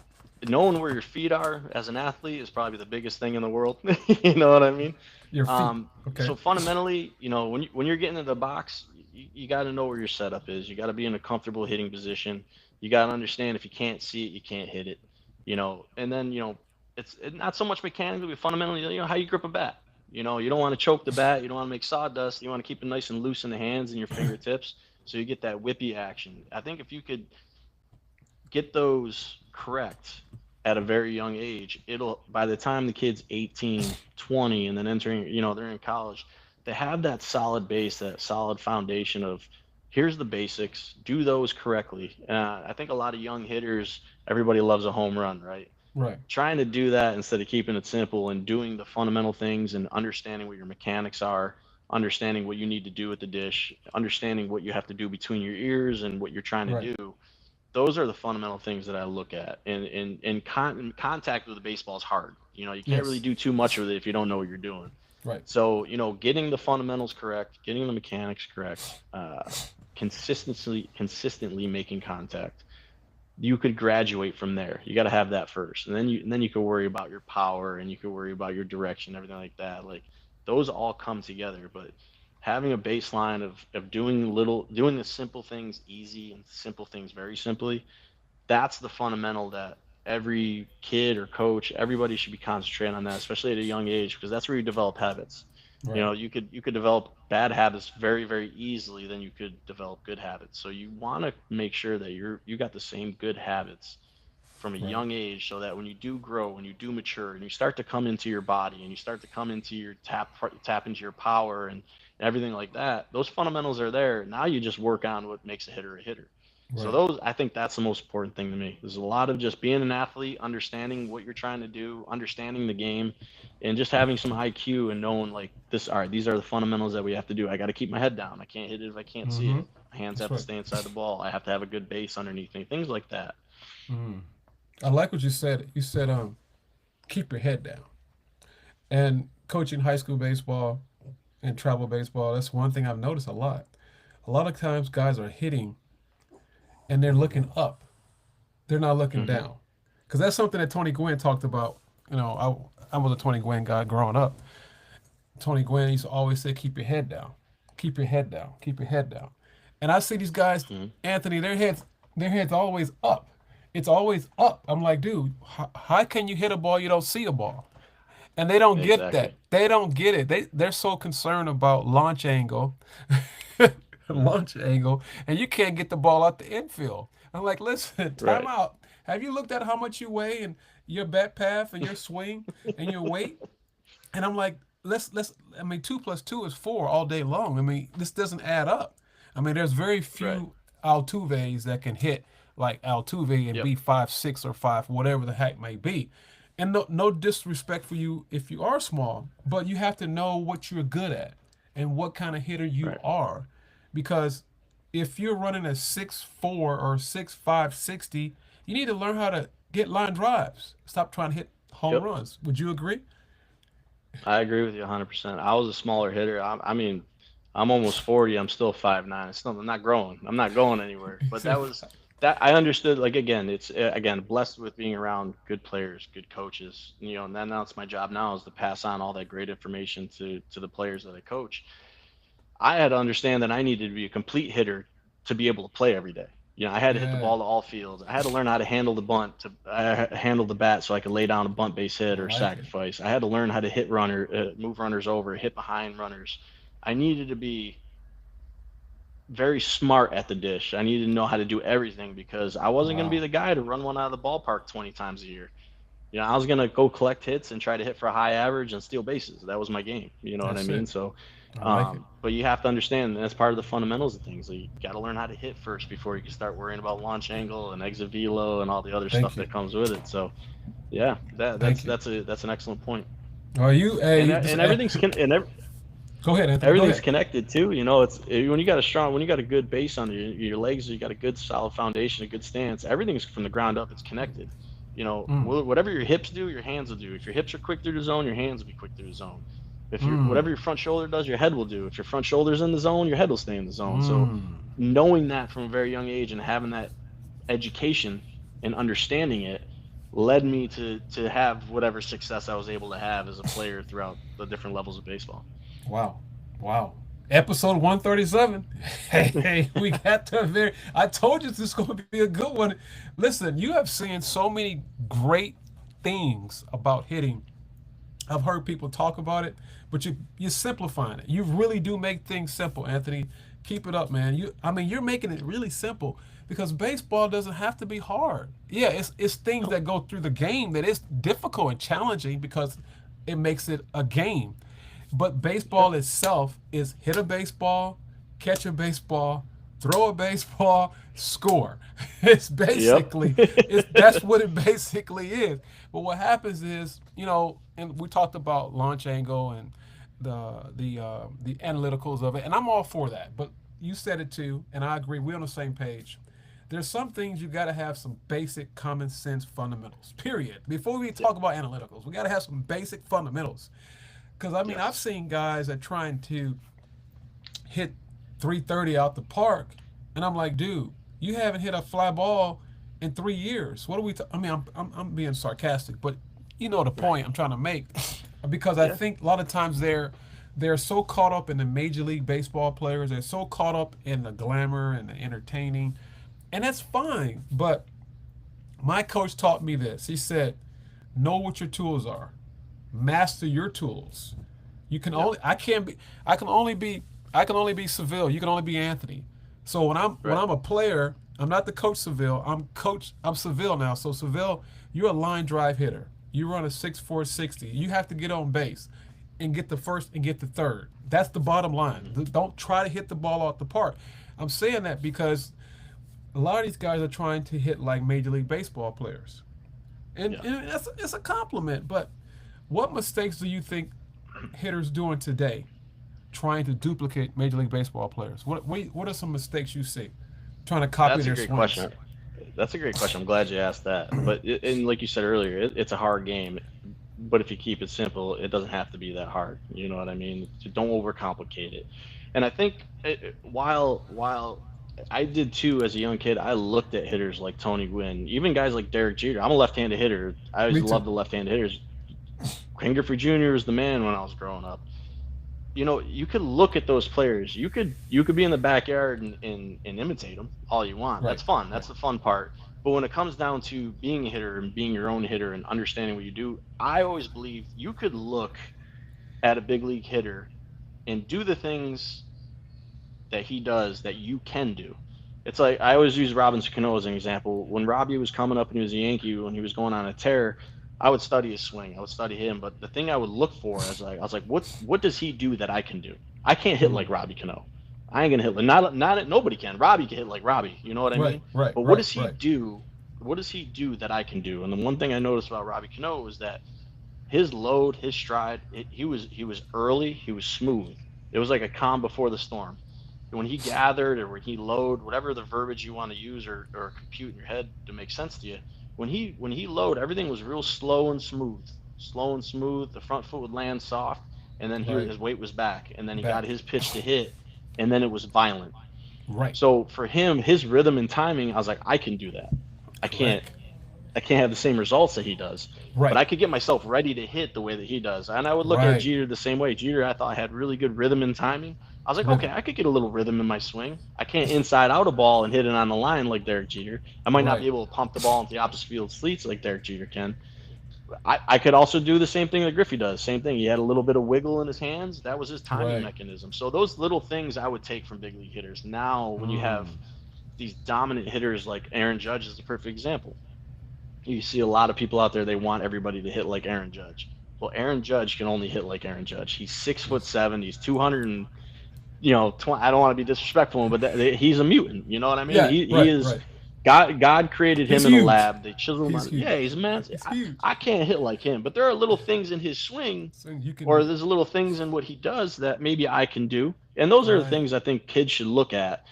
[SPEAKER 2] knowing where your feet are as an athlete is probably the biggest thing in the world. You know what I mean?
[SPEAKER 1] your feet. Okay,
[SPEAKER 2] So fundamentally, when you're getting into the box, you got to know where your setup is. You got to be in a comfortable hitting position. You got to understand if you can't see it, you can't hit it. And then it's not so much mechanically, but fundamentally, how you grip a bat. You don't want to choke the bat. You don't want to make sawdust. You want to keep it nice and loose in the hands and your fingertips, so you get that whippy action. I think if you could get those correct at a very young age, it'll by the time the kid's 18, 20, and then entering, they're in college, they have that solid base, that solid foundation of here's the basics, do those correctly. I think a lot of young hitters, everybody loves a home run, right?
[SPEAKER 1] right,
[SPEAKER 2] Trying to do that instead of keeping it simple and doing the fundamental things and understanding what your mechanics are, understanding what you need to do at the dish, understanding what you have to do between your ears and what you're trying to
[SPEAKER 1] right.
[SPEAKER 2] do. Those are the fundamental things that I look at. Contact with the baseball is hard. You can't really
[SPEAKER 1] Yes,
[SPEAKER 2] do too much with it if you don't know what you're doing.
[SPEAKER 1] right,
[SPEAKER 2] So, getting the fundamentals correct, getting the mechanics correct, consistently making contact, you could graduate from there. You got to have that first, and then you could worry about your power, and you could worry about your direction, everything like that. Like those all come together, but having a baseline of doing the simple things easy and simple things very simply, that's the fundamental that every kid or coach, everybody should be concentrating on that, especially at a young age, because that's where you develop habits.
[SPEAKER 1] right,
[SPEAKER 2] You could develop bad habits very, very easily than you could develop good habits. So you want to make sure that you got the same good habits from a
[SPEAKER 1] right,
[SPEAKER 2] young age, so that when you do grow, when you do mature, and you start to come into your body, and you start to come into your tap into your power and everything like that, those fundamentals are there. Now you just work on what makes a hitter a hitter. So
[SPEAKER 1] right.
[SPEAKER 2] those, I think that's the most important thing to me. There's a lot of just being an athlete, understanding what you're trying to do, understanding the game, and just having some IQ and knowing like this. All right, these are the fundamentals that we have to do. I got to keep my head down. I can't hit it if I can't see
[SPEAKER 1] Mm-hmm.
[SPEAKER 2] it. Hands
[SPEAKER 1] That's
[SPEAKER 2] have to
[SPEAKER 1] right.
[SPEAKER 2] stay inside the ball. I have to have a good base underneath me. Things like that.
[SPEAKER 1] Mm. I like what you said. You said, keep your head down. And coaching high school baseball and travel baseball, that's one thing I've noticed a lot. A lot of times guys are hitting and they're looking up. They're not looking
[SPEAKER 2] Hmm.
[SPEAKER 1] down. Because that's something that Tony Gwynn talked about. I was a Tony Gwynn guy growing up. Tony Gwynn used to always say, keep your head down. Keep your head down. Keep your head down. And I see these guys,
[SPEAKER 2] Hmm.
[SPEAKER 1] Anthony, their heads always up. It's always up. I'm like, dude, how can you hit a ball you don't see a ball? And they don't get that.
[SPEAKER 2] Exactly.
[SPEAKER 1] They don't get it. They're so concerned about launch angle,
[SPEAKER 2] Hmm.
[SPEAKER 1] launch angle, and you can't get the ball out the infield. I'm like, listen, time
[SPEAKER 2] Right.
[SPEAKER 1] out. Have you looked at how much you weigh and your bat path and your swing and your weight? And I'm like, let's. I mean, 2 plus 2 is 4 all day long. I mean, this doesn't add up. I mean, there's very
[SPEAKER 2] Right.
[SPEAKER 1] few Altuves that can hit like Altuve and
[SPEAKER 2] Yep.
[SPEAKER 1] be 5'6" or 5, whatever the heck may be. And no disrespect for you if you are small, but you have to know what you're good at and what kind of hitter you
[SPEAKER 2] Right.
[SPEAKER 1] are, because if you're running a 6'4" or 6'5", 60, you need to learn how to get line drives. Stop trying to hit home
[SPEAKER 2] Yep.
[SPEAKER 1] runs. Would you agree?
[SPEAKER 2] I agree with you 100%. I was a smaller hitter. I mean, I'm almost 40. I'm still 5'9". Still, I'm not growing. I'm not going anywhere. But that was that I understood. Like again, it's again blessed with being around good players, good coaches. And then that's my job now is to pass on all that great information to the players that I coach. I had to understand that I needed to be a complete hitter to be able to play every day. I had to hit the
[SPEAKER 1] Yeah,
[SPEAKER 2] ball to all fields. I had to learn how to handle the bunt, to handle the bat, so I could lay down a bunt base hit
[SPEAKER 1] I
[SPEAKER 2] or
[SPEAKER 1] like it.
[SPEAKER 2] sacrifice. I had to learn how to move runners over, hit behind runners. I needed to be very smart at the dish. I needed to know how to do everything because I wasn't going to be
[SPEAKER 1] Wow,
[SPEAKER 2] the guy to run one out of the ballpark 20 times a year. I was gonna go collect hits and try to hit for a high average and steal bases. That was my game. You know what I
[SPEAKER 1] that's
[SPEAKER 2] mean?
[SPEAKER 1] it.
[SPEAKER 2] So,
[SPEAKER 1] I like it.
[SPEAKER 2] but you have to understand that's part of the fundamentals of things. Like, you got to learn how to hit first before you can start worrying about launch angle and exit velo and all the other
[SPEAKER 1] Thank
[SPEAKER 2] stuff
[SPEAKER 1] you.
[SPEAKER 2] that comes with it. So, yeah, that that's
[SPEAKER 1] Thank you.
[SPEAKER 2] that's a that's an excellent point.
[SPEAKER 1] Are you
[SPEAKER 2] And
[SPEAKER 1] a this?
[SPEAKER 2] and everything's
[SPEAKER 1] Go ahead, Anthony. Go
[SPEAKER 2] everything's
[SPEAKER 1] ahead.
[SPEAKER 2] connected too. It's when you got a good base under your legs, you got a good solid foundation, a good stance. Everything's from the ground up. It's connected.
[SPEAKER 1] Mm,
[SPEAKER 2] Whatever your hips do, your hands will do. If your hips are quick through the zone, your hands will be quick through the zone. If you
[SPEAKER 1] mm,
[SPEAKER 2] whatever your front shoulder does, your head will do. If your front shoulder's in the zone, your head will stay in the zone. So
[SPEAKER 1] mm.
[SPEAKER 2] knowing that from a very young age and having that education and understanding it led me to have whatever success I was able to have as a player throughout the different levels of baseball.
[SPEAKER 1] Wow, wow. Episode 137. Hey, we got to very. I told you this is going to be a good one. Listen, you have seen so many great things about hitting. I've heard people talk about it, but you're simplifying it. You really do make things simple, Anthony. Keep it up, man. I mean, you're making it really simple because baseball doesn't have to be hard. Yeah, it's things
[SPEAKER 2] Nope.
[SPEAKER 1] that go through the game that is difficult and challenging because it makes it a game. But
[SPEAKER 2] Yep.
[SPEAKER 1] baseball itself is hit a baseball, catch a baseball, throw a baseball, score. It's
[SPEAKER 2] Yep.
[SPEAKER 1] basically it's that's what it basically is. But what happens is, and we talked about launch angle and the analyticals of it, and I'm all for that. But you said it too, and I agree. We're on the same page. There's some things you got to have some basic common sense fundamentals. Period. Before we
[SPEAKER 2] Yep.
[SPEAKER 1] talk about analyticals, we got to have some basic fundamentals. Because I mean, I've
[SPEAKER 2] Yes.
[SPEAKER 1] seen guys that trying to hit 330 out the park, and I'm like, dude, you haven't hit a fly ball in 3 years. What are we? I mean, I'm being sarcastic, but you know the
[SPEAKER 2] Right.
[SPEAKER 1] point I'm trying to make. Because I
[SPEAKER 2] Yeah.
[SPEAKER 1] think a lot of times they're so caught up in the major league baseball players. They're so caught up in the glamour and the entertaining, and that's fine. But my coach taught me this. He said, know what your tools are, master your tools. You can
[SPEAKER 2] Yep.
[SPEAKER 1] only I can't be I can only be I can only be Seville. You can only be Anthony. So when
[SPEAKER 2] Right.
[SPEAKER 1] I'm a player, I'm not the coach Seville. I'm Seville now. So Seville, you're a line drive hitter. You run a 6'4", 60. You have to get on base and get the first and get the third. That's the bottom line.
[SPEAKER 2] Hmm.
[SPEAKER 1] Don't try to hit the ball out the park. I'm saying that because a lot of these guys are trying to hit like Major League Baseball players. And,
[SPEAKER 2] Yeah.
[SPEAKER 1] and it's a compliment, but what mistakes do you think hitters doing today? trying to duplicate Major League Baseball players? What are some mistakes you see trying to copy
[SPEAKER 2] That's a
[SPEAKER 1] their
[SPEAKER 2] great
[SPEAKER 1] swings?
[SPEAKER 2] question. That's a great question. I'm glad you asked that. But and like you said earlier, it's a hard game. But if you keep it simple, it doesn't have to be that hard. You know what I mean? So don't overcomplicate it. And I think while I did too as a young kid, I looked at hitters like Tony Gwynn, even guys like Derek Jeter. I'm a left-handed hitter. I always
[SPEAKER 1] Me too.
[SPEAKER 2] loved the left-handed hitters. Ken Griffey Jr. was the man when I was growing up. You could look at those players. You could be in the backyard and imitate them all you want.
[SPEAKER 1] Right.
[SPEAKER 2] That's fun.
[SPEAKER 1] Right.
[SPEAKER 2] That's the fun part. But when it comes down to being a hitter and being your own hitter and understanding what you do, I always believe you could look at a big league hitter and do the things that he does that you can do. It's like I always use Robinson Cano as an example. When Robbie was coming up and he was a Yankee, when he was going on a tear, I would study his swing. I would study him. But the thing I would look for is like I was like, what does he do that I can do? I can't hit
[SPEAKER 1] Mm.
[SPEAKER 2] like Robbie Cano. I ain't gonna hit like not nobody can. Robbie can hit like Robbie. You know what I
[SPEAKER 1] Right.
[SPEAKER 2] mean?
[SPEAKER 1] Right.
[SPEAKER 2] But what
[SPEAKER 1] Right.
[SPEAKER 2] does he
[SPEAKER 1] Right.
[SPEAKER 2] do? What does he do that I can do? And the one thing I noticed about Robbie Cano was that his load, his stride, he was early, he was smooth. It was like a calm before the storm. When he gathered or when he load, whatever the verbiage you want to use or compute in your head to make sense to you, when he load, everything was real slow and smooth, slow and smooth. The front foot would land soft, and then
[SPEAKER 1] Right.
[SPEAKER 2] his weight was back, and then he got
[SPEAKER 1] Back.
[SPEAKER 2] his pitch to hit, and then it was violent.
[SPEAKER 1] Right.
[SPEAKER 2] So for him, his rhythm and timing, I was like, I can do that. I can't
[SPEAKER 1] Correct.
[SPEAKER 2] I can't have the same results that he does, but
[SPEAKER 1] Right.
[SPEAKER 2] I could get myself ready to hit the way that he does. And I would look at
[SPEAKER 1] Right.
[SPEAKER 2] Jeter the same way. Jeter, I thought had really good rhythm and timing. I was like, okay,
[SPEAKER 1] Rhythm.
[SPEAKER 2] I could get a little rhythm in my swing. I can't inside out a ball and hit it on the line like Derek Jeter. I might not be
[SPEAKER 1] Right.
[SPEAKER 2] able to pump the ball into the opposite field cleats like Derek Jeter can. I could also do the same thing that Griffey does. Same thing. He had a little bit of wiggle in his hands. That was his timing
[SPEAKER 1] Right.
[SPEAKER 2] mechanism. So those little things I would take from big league hitters. Now, when you have
[SPEAKER 1] Mm.
[SPEAKER 2] these dominant hitters like Aaron Judge is the perfect example. You see a lot of people out there, they want everybody to hit like Aaron Judge. Well, Aaron Judge can only hit like Aaron Judge. He's 6'7". He's 200 and I don't want to be disrespectful, but he's a mutant. You know what I mean?
[SPEAKER 1] Yeah.
[SPEAKER 2] He
[SPEAKER 1] Right.
[SPEAKER 2] is.
[SPEAKER 1] Right.
[SPEAKER 2] God created
[SPEAKER 1] He's
[SPEAKER 2] him in the
[SPEAKER 1] huge.
[SPEAKER 2] lab. They chiseled him
[SPEAKER 1] He's
[SPEAKER 2] on.
[SPEAKER 1] huge.
[SPEAKER 2] Yeah, he's a man.
[SPEAKER 1] He's
[SPEAKER 2] I,
[SPEAKER 1] huge.
[SPEAKER 2] I can't hit like him, but there are little things in his swing,
[SPEAKER 1] So you
[SPEAKER 2] or
[SPEAKER 1] can.
[SPEAKER 2] there's little things in what he does that maybe I can do. And those are the
[SPEAKER 1] Right.
[SPEAKER 2] things I think kids should look at.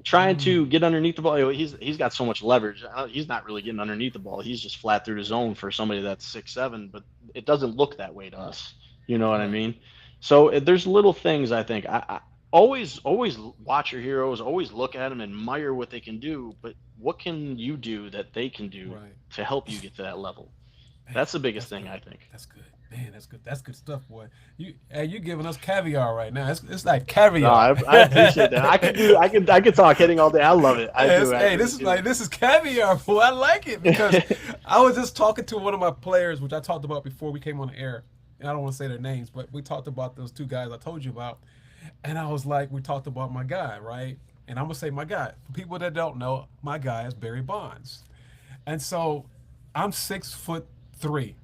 [SPEAKER 2] Trying
[SPEAKER 1] Mm.
[SPEAKER 2] to get underneath the ball, he's got so much leverage. He's not really getting underneath the ball. He's just flat through the zone for somebody that's 6'7". But it doesn't look that way to us. You know what I
[SPEAKER 1] Right.
[SPEAKER 2] mean? So there's little things I think. I always watch your heroes. Always look at them, admire what they can do. But what can you do that they can do
[SPEAKER 1] Right.
[SPEAKER 2] to help you get to that level?
[SPEAKER 1] Man,
[SPEAKER 2] That's the biggest
[SPEAKER 1] that's
[SPEAKER 2] thing
[SPEAKER 1] good.
[SPEAKER 2] I think.
[SPEAKER 1] That's good. Man, that's good. That's good stuff, boy. You giving us caviar right now. It's like
[SPEAKER 2] No,
[SPEAKER 1] caviar.
[SPEAKER 2] I appreciate that. I could talk hitting all day. I love it. I
[SPEAKER 1] Yes,
[SPEAKER 2] do
[SPEAKER 1] hey,
[SPEAKER 2] actually
[SPEAKER 1] this is
[SPEAKER 2] do.
[SPEAKER 1] like this is caviar, boy. I like it because I was just talking to one of my players, which I talked about before we came on the air. And I don't want to say their names, but we talked about those two guys I told you about. And I was like, we talked about my guy, right? And I'm gonna say my guy. For people that don't know, my guy is Barry Bonds. And so I'm 6'3".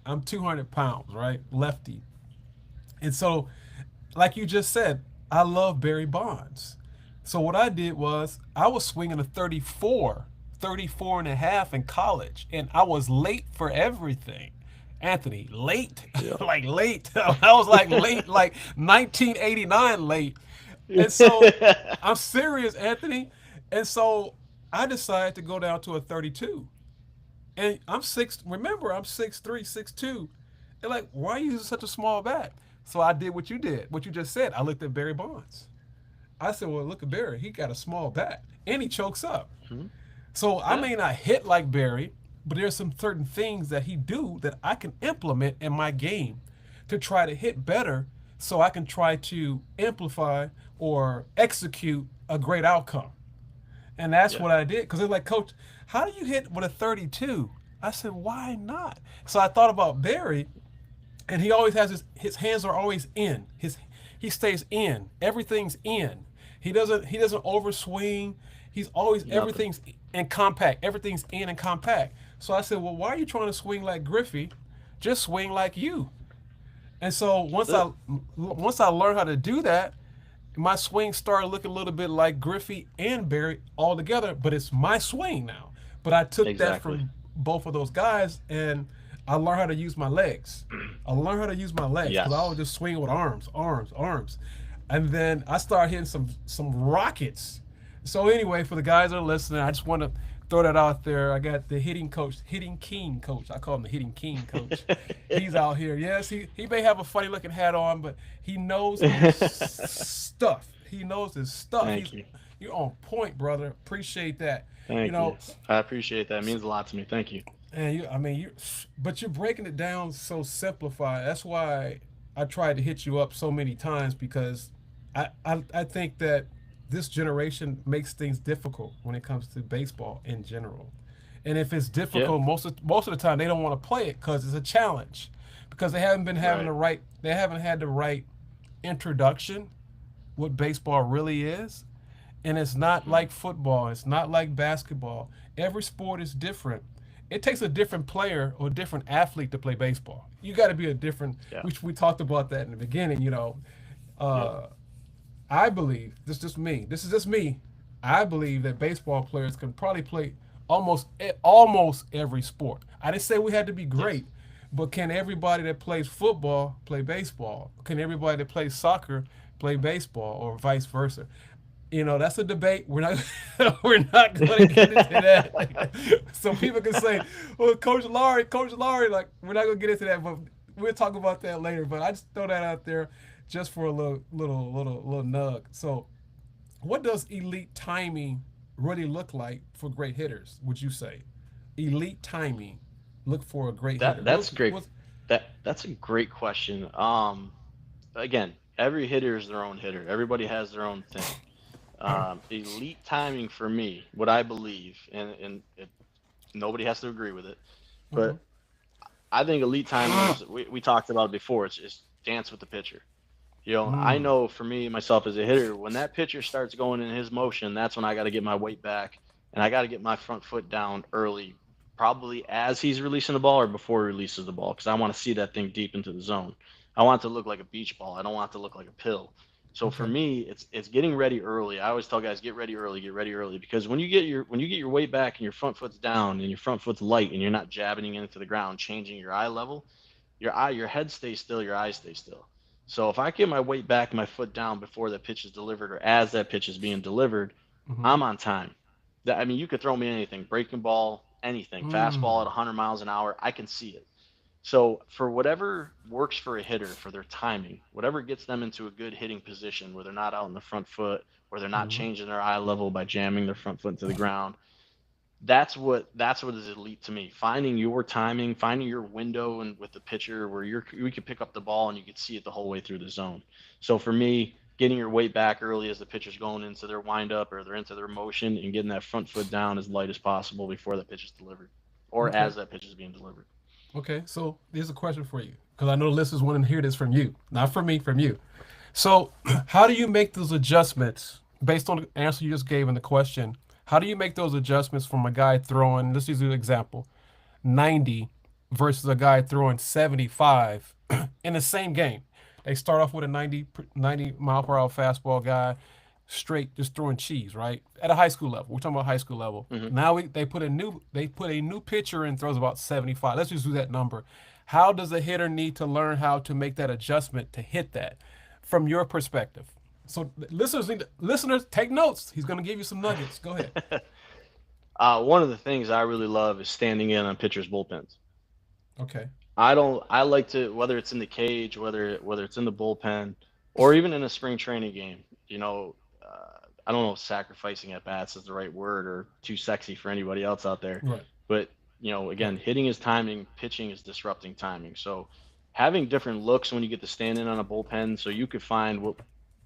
[SPEAKER 1] I'm 200 pounds, right? Lefty. And so, like you just said, I love Barry Bonds. So what I did was I was swinging a 34, 34 and a half in college, and I was late for everything. Anthony, late,
[SPEAKER 2] Yeah.
[SPEAKER 1] like late. I was like late, like 1989 late. And so I'm serious, Anthony. And so I decided to go down to a 32. And I'm six. Remember, I'm 6'3", 6'2". They're like, why are you using such a small bat? So I did what you did, what you just said. I looked at Barry Bonds. I said, well, look at Barry. He got a small bat, and he chokes up.
[SPEAKER 2] Mhm.
[SPEAKER 1] So I
[SPEAKER 2] Yeah.
[SPEAKER 1] may not hit like Barry, but there's some certain things that he do that I can implement in my game to try to hit better, so I can try to amplify or execute a great outcome. And that's
[SPEAKER 2] Yeah.
[SPEAKER 1] what I did. Because they're like, Coach, how do you hit with a 32? I said, why not? So I thought about Barry, and he always has his hands are always in. He stays in. Everything's in. He doesn't overswing. He's always
[SPEAKER 2] Nothing.
[SPEAKER 1] everything's in compact. Everything's in and compact. So I said, well, why are you trying to swing like Griffey? Just swing like you. And so
[SPEAKER 2] That's
[SPEAKER 1] once
[SPEAKER 2] it.
[SPEAKER 1] I learned how to do that, my swing started looking a little bit like Griffey and Barry all together, but it's my swing now. But I took that
[SPEAKER 2] Exactly.
[SPEAKER 1] from both of those guys, and I learned how to use my legs. I learned how to use my legs because I was
[SPEAKER 2] Yes.
[SPEAKER 1] just swinging with arms, arms, arms, and then I started hitting some rockets. So anyway, for the guys that are listening, I just want to throw that out there. I got the hitting coach, hitting king coach. I call him the hitting king coach. He's out here. Yes, he may have a funny looking hat on, but he knows his stuff. He knows his stuff.
[SPEAKER 2] Thank
[SPEAKER 1] He's
[SPEAKER 2] you.
[SPEAKER 1] You're on point, brother. Appreciate that. You
[SPEAKER 2] Thank you.
[SPEAKER 1] know,
[SPEAKER 2] I appreciate that. It means a lot to me. Thank you.
[SPEAKER 1] and I mean, but you're breaking it down so simplified. That's why I tried to hit you up so many times because I think that this generation makes things difficult when it comes to baseball in general. And if it's
[SPEAKER 2] Yeah.
[SPEAKER 1] difficult, most of the time they don't want to play it because it's a challenge, because they haven't been having
[SPEAKER 2] Right.
[SPEAKER 1] they haven't had the right introduction what baseball really is. And it's not
[SPEAKER 2] Hmm.
[SPEAKER 1] like football, it's not like basketball. Every sport is different. It takes a different player or a different athlete to play baseball. You got to be a different,
[SPEAKER 2] Yeah.
[SPEAKER 1] which we talked about that in the beginning.
[SPEAKER 2] Yep.
[SPEAKER 1] Uh, I believe this is just me. This is just me. I believe that baseball players can probably play almost every sport. I didn't say we had to be
[SPEAKER 2] Yes.
[SPEAKER 1] great, but can everybody that plays football play baseball? Can everybody that plays soccer play baseball, or vice versa? That's a debate. We're not we're not going to get into that. So people can say, "Well, Coach Laurie," like we're not going to get into that, but we'll talk about that later. But I just throw that out there just for a little nug. So, what does elite timing really look like for great hitters? Would you say elite timing look for a great hitter?
[SPEAKER 2] That's great. That's a great question. Again, every hitter is their own hitter. Everybody has their own thing. Elite timing for me, what I believe, and nobody has to agree with it,
[SPEAKER 1] Mm-hmm.
[SPEAKER 2] but I think elite timing is we talked about it before. It's just dance with the pitcher. I
[SPEAKER 1] Mm.
[SPEAKER 2] know for me myself as a hitter, when that pitcher starts going in his motion, that's when I got to get my weight back and I got to get my front foot down early, probably as he's releasing the ball or before he releases the ball, because I want to see that thing deep into the zone. I want it to look like a beach ball. I don't want it to look like a pill. So for
[SPEAKER 1] Okay.
[SPEAKER 2] me, it's getting ready early. I always tell guys get ready early, because when you get your weight back and your front foot's down and your front foot's light and you're not jabbing into the ground, changing your eye level, your head stays still, your eyes stay still. So if I get my weight back, my foot down before that pitch is delivered or as that pitch is being delivered,
[SPEAKER 1] Mm-hmm.
[SPEAKER 2] I'm on time. I mean, you could throw me anything, breaking ball, anything, fastball
[SPEAKER 1] Mm.
[SPEAKER 2] at 100 miles an hour, I can see it. So for whatever works for a hitter for their timing, whatever gets them into a good hitting position where they're not out in the front foot, where they're not
[SPEAKER 1] Mm-hmm.
[SPEAKER 2] changing their eye level by jamming their front foot into the ground, that's what is elite to me. Finding your timing, finding your window, and with the pitcher where you could pick up the ball and you could see it the whole way through the zone. So for me, getting your weight back early as the pitcher's going into their windup or they're into their motion and getting that front foot down as light as possible before the pitch is delivered or
[SPEAKER 1] Okay.
[SPEAKER 2] as that pitch is being delivered.
[SPEAKER 1] Okay. So here's a question for you, because I know the listeners want to hear this from you, not from me, from you. So, how do you make those adjustments based on the answer you just gave in the question? How do you make those adjustments from a guy throwing, let's use an example, 90 versus a guy throwing 75 in the same game? They start off with a 90 mile per hour fastball guy, straight just throwing cheese, right? At a high school level. We're talking about high school level.
[SPEAKER 2] Hmm.
[SPEAKER 1] Now they put a new pitcher in, throws about 75. Let's just do that number. How does a hitter need to learn how to make that adjustment to hit that from your perspective? So listeners take notes. He's going to give you some nuggets. Go ahead.
[SPEAKER 2] One of the things I really love is standing in on pitchers' bullpens.
[SPEAKER 1] Okay.
[SPEAKER 2] I don't. I like to, whether it's in the cage, whether it's in the bullpen, or even in a spring training game. I don't know if sacrificing at bats is the right word or too sexy for anybody else out there,
[SPEAKER 1] Right.
[SPEAKER 2] but
[SPEAKER 1] Right.
[SPEAKER 2] again, hitting is timing, pitching is disrupting timing. So having different looks when you get to stand in on a bullpen, so you could find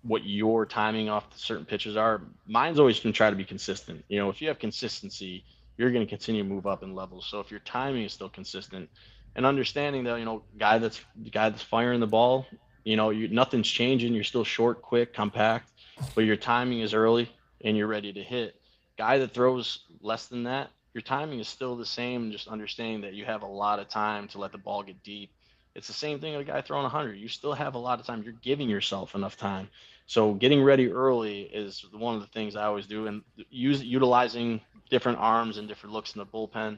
[SPEAKER 2] what your timing off the certain pitches are. Mine's always been try to be consistent. If you have consistency, you're going to continue to move up in levels. So if your timing is still consistent, and understanding that guy that's firing the ball, nothing's changing. You're still short, quick, compact, but your timing is early and you're ready to hit. Guy that throws less than that, your timing is still the same. Just understanding that you have a lot of time to let the ball get deep. It's the same thing with a guy throwing 100. You still have a lot of time. You're giving yourself enough time. So getting ready early is one of the things I always do, and utilizing different arms and different looks in the bullpen.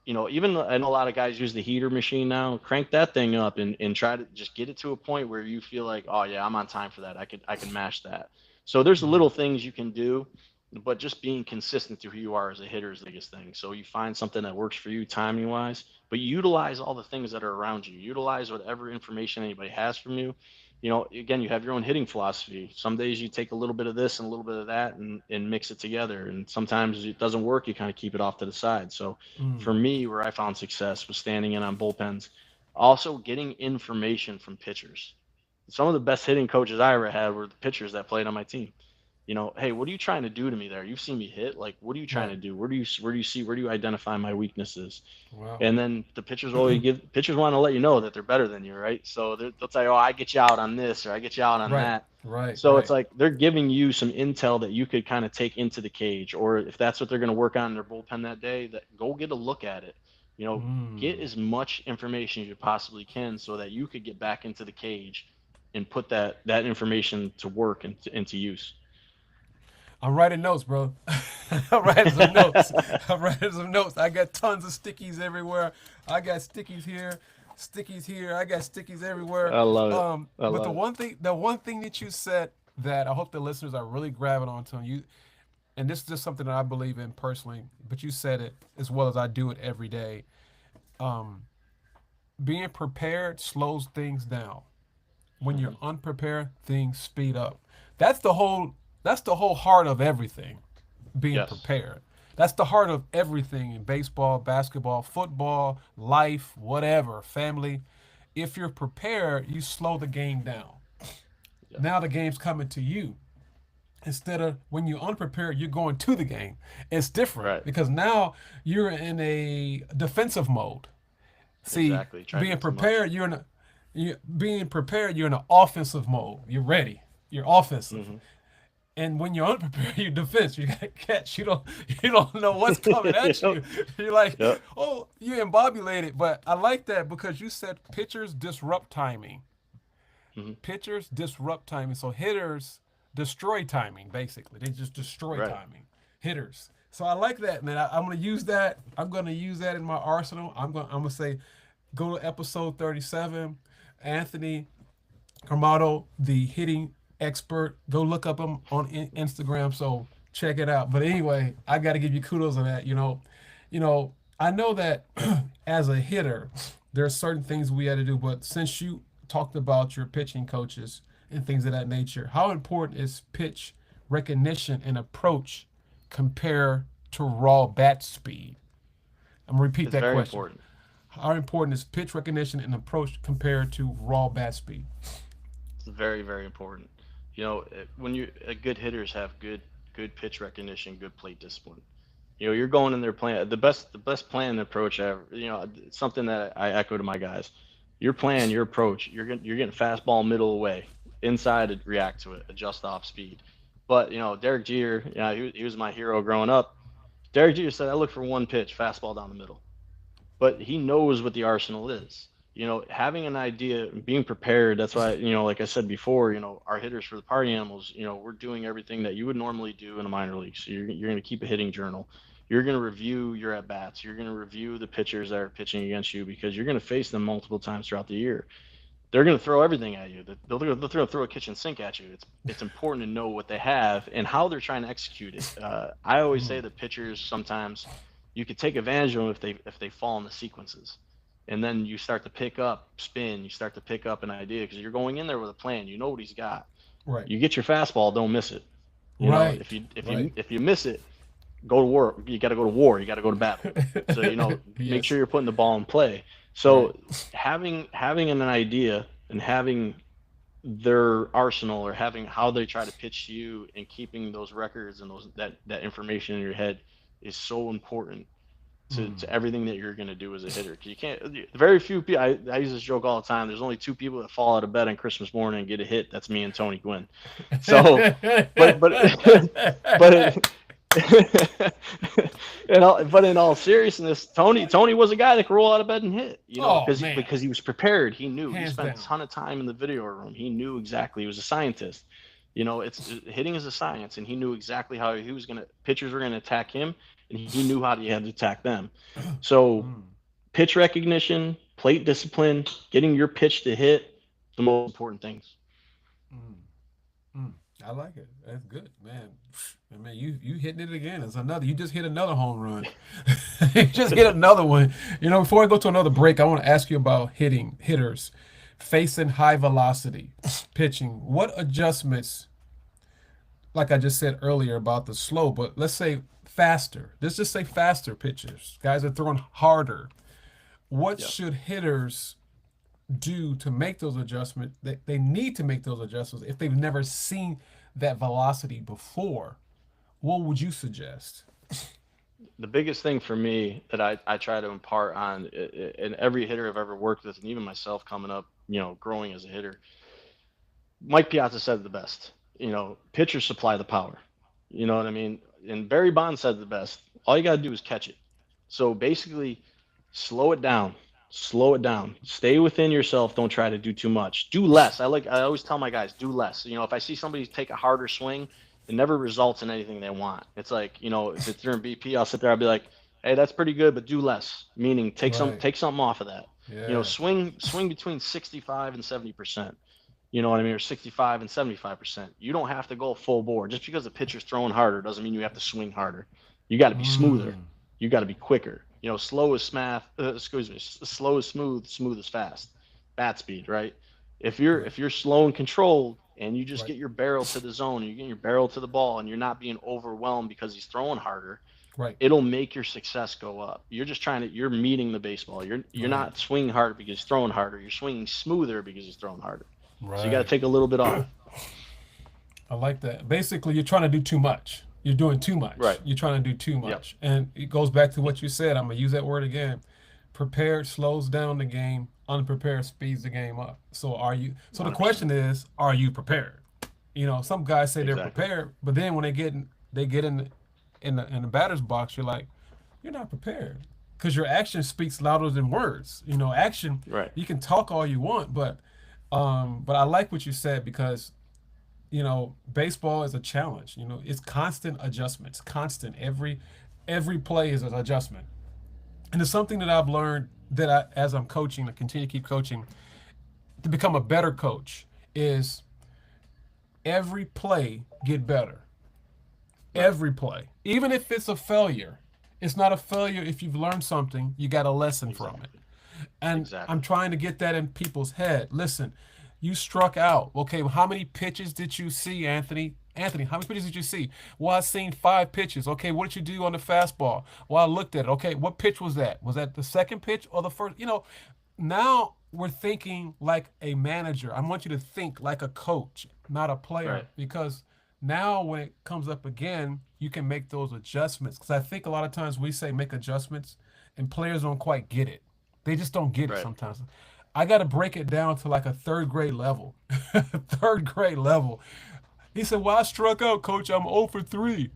[SPEAKER 2] even I know a lot of guys use the heater machine now. Crank that thing up and try to just get it to a point where you feel like, oh yeah, I'm on time for that. I can mash that. So there's little things you can do, but just being consistent to who you are as a hitter is the biggest thing. So you find something that works for you timing wise, but utilize all the things that are around you. Utilize whatever information anybody has from you. Again, you have your own hitting philosophy. Some days you take a little bit of this and a little bit of that and mix it together. And sometimes it doesn't work. You kind of keep it off to the side. So for me, where I found success was standing in on bullpens, also getting information from pitchers. Some of the best hitting coaches I ever had were the pitchers that played on my team. Hey, what are you trying to do to me there? You've seen me hit. Like, what are you trying to
[SPEAKER 1] Right.
[SPEAKER 2] do? Where do you identify my weaknesses?
[SPEAKER 1] Wow.
[SPEAKER 2] And then the pitchers want to let you know that they're better than you, right? So they'll say, oh, I get you out on this or I get you out on
[SPEAKER 1] Right.
[SPEAKER 2] that.
[SPEAKER 1] Right.
[SPEAKER 2] So it's
[SPEAKER 1] Right.
[SPEAKER 2] like they're giving you some intel that you could kind of take into the cage, or if that's what they're going to work on in their bullpen that day, that go get a look at it. Get
[SPEAKER 1] Mm.
[SPEAKER 2] as much information as you possibly can so that you could get back into the cage and put that information to work and into use.
[SPEAKER 1] I'm writing notes, bro. I'm writing some notes. I'm writing some notes. I got tons of stickies everywhere. I got stickies here, stickies here. I got stickies everywhere.
[SPEAKER 2] I love it. I
[SPEAKER 1] But
[SPEAKER 2] love it.
[SPEAKER 1] the one thing that you said that I hope the listeners are really grabbing onto, and and this is just something that I believe in personally, but you said it as well as I do it every day. Um, Being prepared slows things down. When you're
[SPEAKER 2] Hmm.
[SPEAKER 1] unprepared, things speed up. That's the whole that's the whole heart of everything. Being
[SPEAKER 2] Yes.
[SPEAKER 1] prepared. That's the heart of everything in baseball, basketball, football, life, whatever, family. If you're prepared, you slow the game down.
[SPEAKER 2] Yeah.
[SPEAKER 1] Now the game's coming to you. Instead of when you're unprepared, you're going to the game. It's different
[SPEAKER 2] Right.
[SPEAKER 1] because now you're in a defensive mode. See,
[SPEAKER 2] Exactly. Try to get too much.
[SPEAKER 1] being prepared, you're in an offensive mode. You're ready. You're offensive.
[SPEAKER 2] Hmm.
[SPEAKER 1] And when you're unprepared, you defense. You got to catch. You don't know what's coming at
[SPEAKER 2] Yep.
[SPEAKER 1] you. You're like,
[SPEAKER 2] Yep.
[SPEAKER 1] oh, you embobulated. But I like that because you said pitchers disrupt timing.
[SPEAKER 2] Hmm.
[SPEAKER 1] Pitchers disrupt timing. So hitters destroy timing. Basically, they just destroy
[SPEAKER 2] Right.
[SPEAKER 1] timing. Hitters. So I like that, man. I'm gonna use that. I'm gonna use that in my arsenal. I'm gonna say, go to episode 37. Anthony Carmato, the hitting expert. Go look up him on Instagram. So check it out. But anyway, I got to give you kudos on that. I know that as a hitter, there are certain things we had to do. But since you talked about your pitching coaches and things of that nature, how important is pitch recognition and approach compared to raw bat speed? I'm gonna repeat
[SPEAKER 2] It's
[SPEAKER 1] that
[SPEAKER 2] very
[SPEAKER 1] question.
[SPEAKER 2] important.
[SPEAKER 1] How important is pitch recognition and approach compared to raw bat speed?
[SPEAKER 2] It's very, very important. When good hitters have good pitch recognition, good plate discipline. You're going in there playing the best plan and approach ever. It's something that I echo to my guys. Your plan, your approach, you're getting fastball middle away, inside to react to it, adjust off speed. But Derek Jeter, he was my hero growing up. Derek Jeter said, I look for one pitch, fastball down the middle. But he knows what the arsenal is. Having an idea, being prepared. That's why, like I said before, our hitters for the party animals, we're doing everything that you would normally do in a minor league. So you're going to keep a hitting journal. You're going to review your at bats. You're going to review the pitchers that are pitching against you because you're going to face them multiple times throughout the year. They're going to throw everything at you. They'll throw a kitchen sink at you. It's important to know what they have and how they're trying to execute it. I always say that pitchers sometimes you could take advantage of them if they fall in the sequences, and then you start to pick up spin. You start to pick up an idea because you're going in there with a plan. You know what he's got.
[SPEAKER 1] Right.
[SPEAKER 2] You get your fastball, don't miss it. If
[SPEAKER 1] Right.
[SPEAKER 2] you if you
[SPEAKER 1] Right.
[SPEAKER 2] if you miss it, go to war. You got to go to war. You got to go to battle. So make
[SPEAKER 1] Yes.
[SPEAKER 2] sure you're putting the ball in play.
[SPEAKER 1] Right.
[SPEAKER 2] So having an idea and having their arsenal or having how they try to pitch to you and keeping those records and that information in your head is so important to everything that you're going to do as a hitter. 'Cause you can't. Very few people. I use this joke all the time. There's only two people that fall out of bed on Christmas morning and get a hit. That's me and Tony Gwynn. So, but but but in all seriousness, Tony was a guy that could roll out of bed and hit,
[SPEAKER 1] Oh
[SPEAKER 2] because
[SPEAKER 1] man,
[SPEAKER 2] he was prepared. He knew. He
[SPEAKER 1] hands
[SPEAKER 2] spent a
[SPEAKER 1] down.
[SPEAKER 2] ton of time in the video room. He knew exactly. He was a scientist. It's hitting is a science, and he knew exactly how he was gonna pitchers were gonna attack him, and he knew how he had to attack them. So
[SPEAKER 1] Mm,
[SPEAKER 2] pitch recognition, plate discipline, getting your pitch to hit, the most important things.
[SPEAKER 1] mm, mm. I like it. That's good, man. I mean, you hitting it again. It's another. You just hit another home run. You just hit another one. Before I go to another break, I want to ask you about hitters facing high velocity pitching. What adjustments, like I just said earlier about the slow, but let's say faster. Let's just say faster pitchers. Guys are throwing harder. What
[SPEAKER 2] Yeah.
[SPEAKER 1] should hitters do to make those adjustments? They need to make those adjustments if they've never seen that velocity before. What would you suggest?
[SPEAKER 2] The biggest thing for me that I try to impart on and every hitter I've ever worked with, and even myself coming up, growing as a hitter, Mike Piazza said it the best. Pitchers supply the power. You know what I mean? And Barry Bonds said it the best. All you got to do is catch it. So basically, slow it down. Slow it down. Stay within yourself. Don't try to do too much. Do less. I always tell my guys, do less. If I see somebody take a harder swing, it never results in anything they want. It's like, if it's during BP, I'll sit there, I'll be like, hey, that's pretty good, but do less. Meaning
[SPEAKER 1] Right.
[SPEAKER 2] take something off of that.
[SPEAKER 1] Yeah.
[SPEAKER 2] Swing between 65 and 70%. You know what I mean? Or 65 and 75%. You don't have to go full bore. Just because the pitcher's throwing harder doesn't mean you have to swing harder. You got to be smoother.
[SPEAKER 1] Mm.
[SPEAKER 2] You got to be quicker. Slow is smath. Excuse me. Slow is smooth. Smooth is fast. Bat speed, right?
[SPEAKER 1] Right.
[SPEAKER 2] If you're slow and controlled, and you just
[SPEAKER 1] Right.
[SPEAKER 2] get your barrel to the zone, and you're getting your barrel to the ball, and you're not being overwhelmed because he's throwing harder,
[SPEAKER 1] Right.
[SPEAKER 2] it'll make your success go up. You're meeting the baseball. You're
[SPEAKER 1] Right.
[SPEAKER 2] not swinging harder because he's throwing harder. You're swinging smoother because he's throwing harder. So you got to
[SPEAKER 1] Right.
[SPEAKER 2] take a little bit off.
[SPEAKER 1] I like that. Basically, you're trying to do too much. You're doing too much.
[SPEAKER 2] Right.
[SPEAKER 1] You're trying to do too
[SPEAKER 2] Yep.
[SPEAKER 1] much. And it goes back to what you said. I'm going to use that word again. Prepared slows down the game, unprepared speeds the game up. So the
[SPEAKER 2] 100%.
[SPEAKER 1] question is, are you prepared? Some guys say they're
[SPEAKER 2] Exactly.
[SPEAKER 1] prepared, but then when they get in the batter's box, you're like, you're not prepared. Because your action speaks louder than words. Action,
[SPEAKER 2] Right.
[SPEAKER 1] you can talk all you want, but I like what you said because baseball is a challenge. It's constant adjustments, constant. Every play is an adjustment, and it's something that I've learned that as I'm coaching, I continue to keep coaching to become a better coach. Is every play get better?
[SPEAKER 2] Right.
[SPEAKER 1] Every play, even if it's a failure, it's not a failure if you've learned something. You got a lesson from it.
[SPEAKER 2] Exactly.
[SPEAKER 1] And I'm
[SPEAKER 2] Exactly.
[SPEAKER 1] trying to get that in people's head. Listen, you struck out. Okay, well, how many pitches did you see, Anthony? Anthony, how many pitches did you see? Well, I seen 5 pitches. Okay, what did you do on the fastball? Well, I looked at it. Okay, what pitch was that? Was that the second pitch or the first? Now we're thinking like a manager. I want you to think like a coach, not a player,
[SPEAKER 2] Right.
[SPEAKER 1] because now when it comes up again, you can make those adjustments. Because I think a lot of times we say make adjustments, and players don't quite get it. They just don't get it
[SPEAKER 2] Right.
[SPEAKER 1] sometimes. I got to break it down to like a third grade level. Third grade level. He said, well, I struck out, coach. I'm 0 for 3.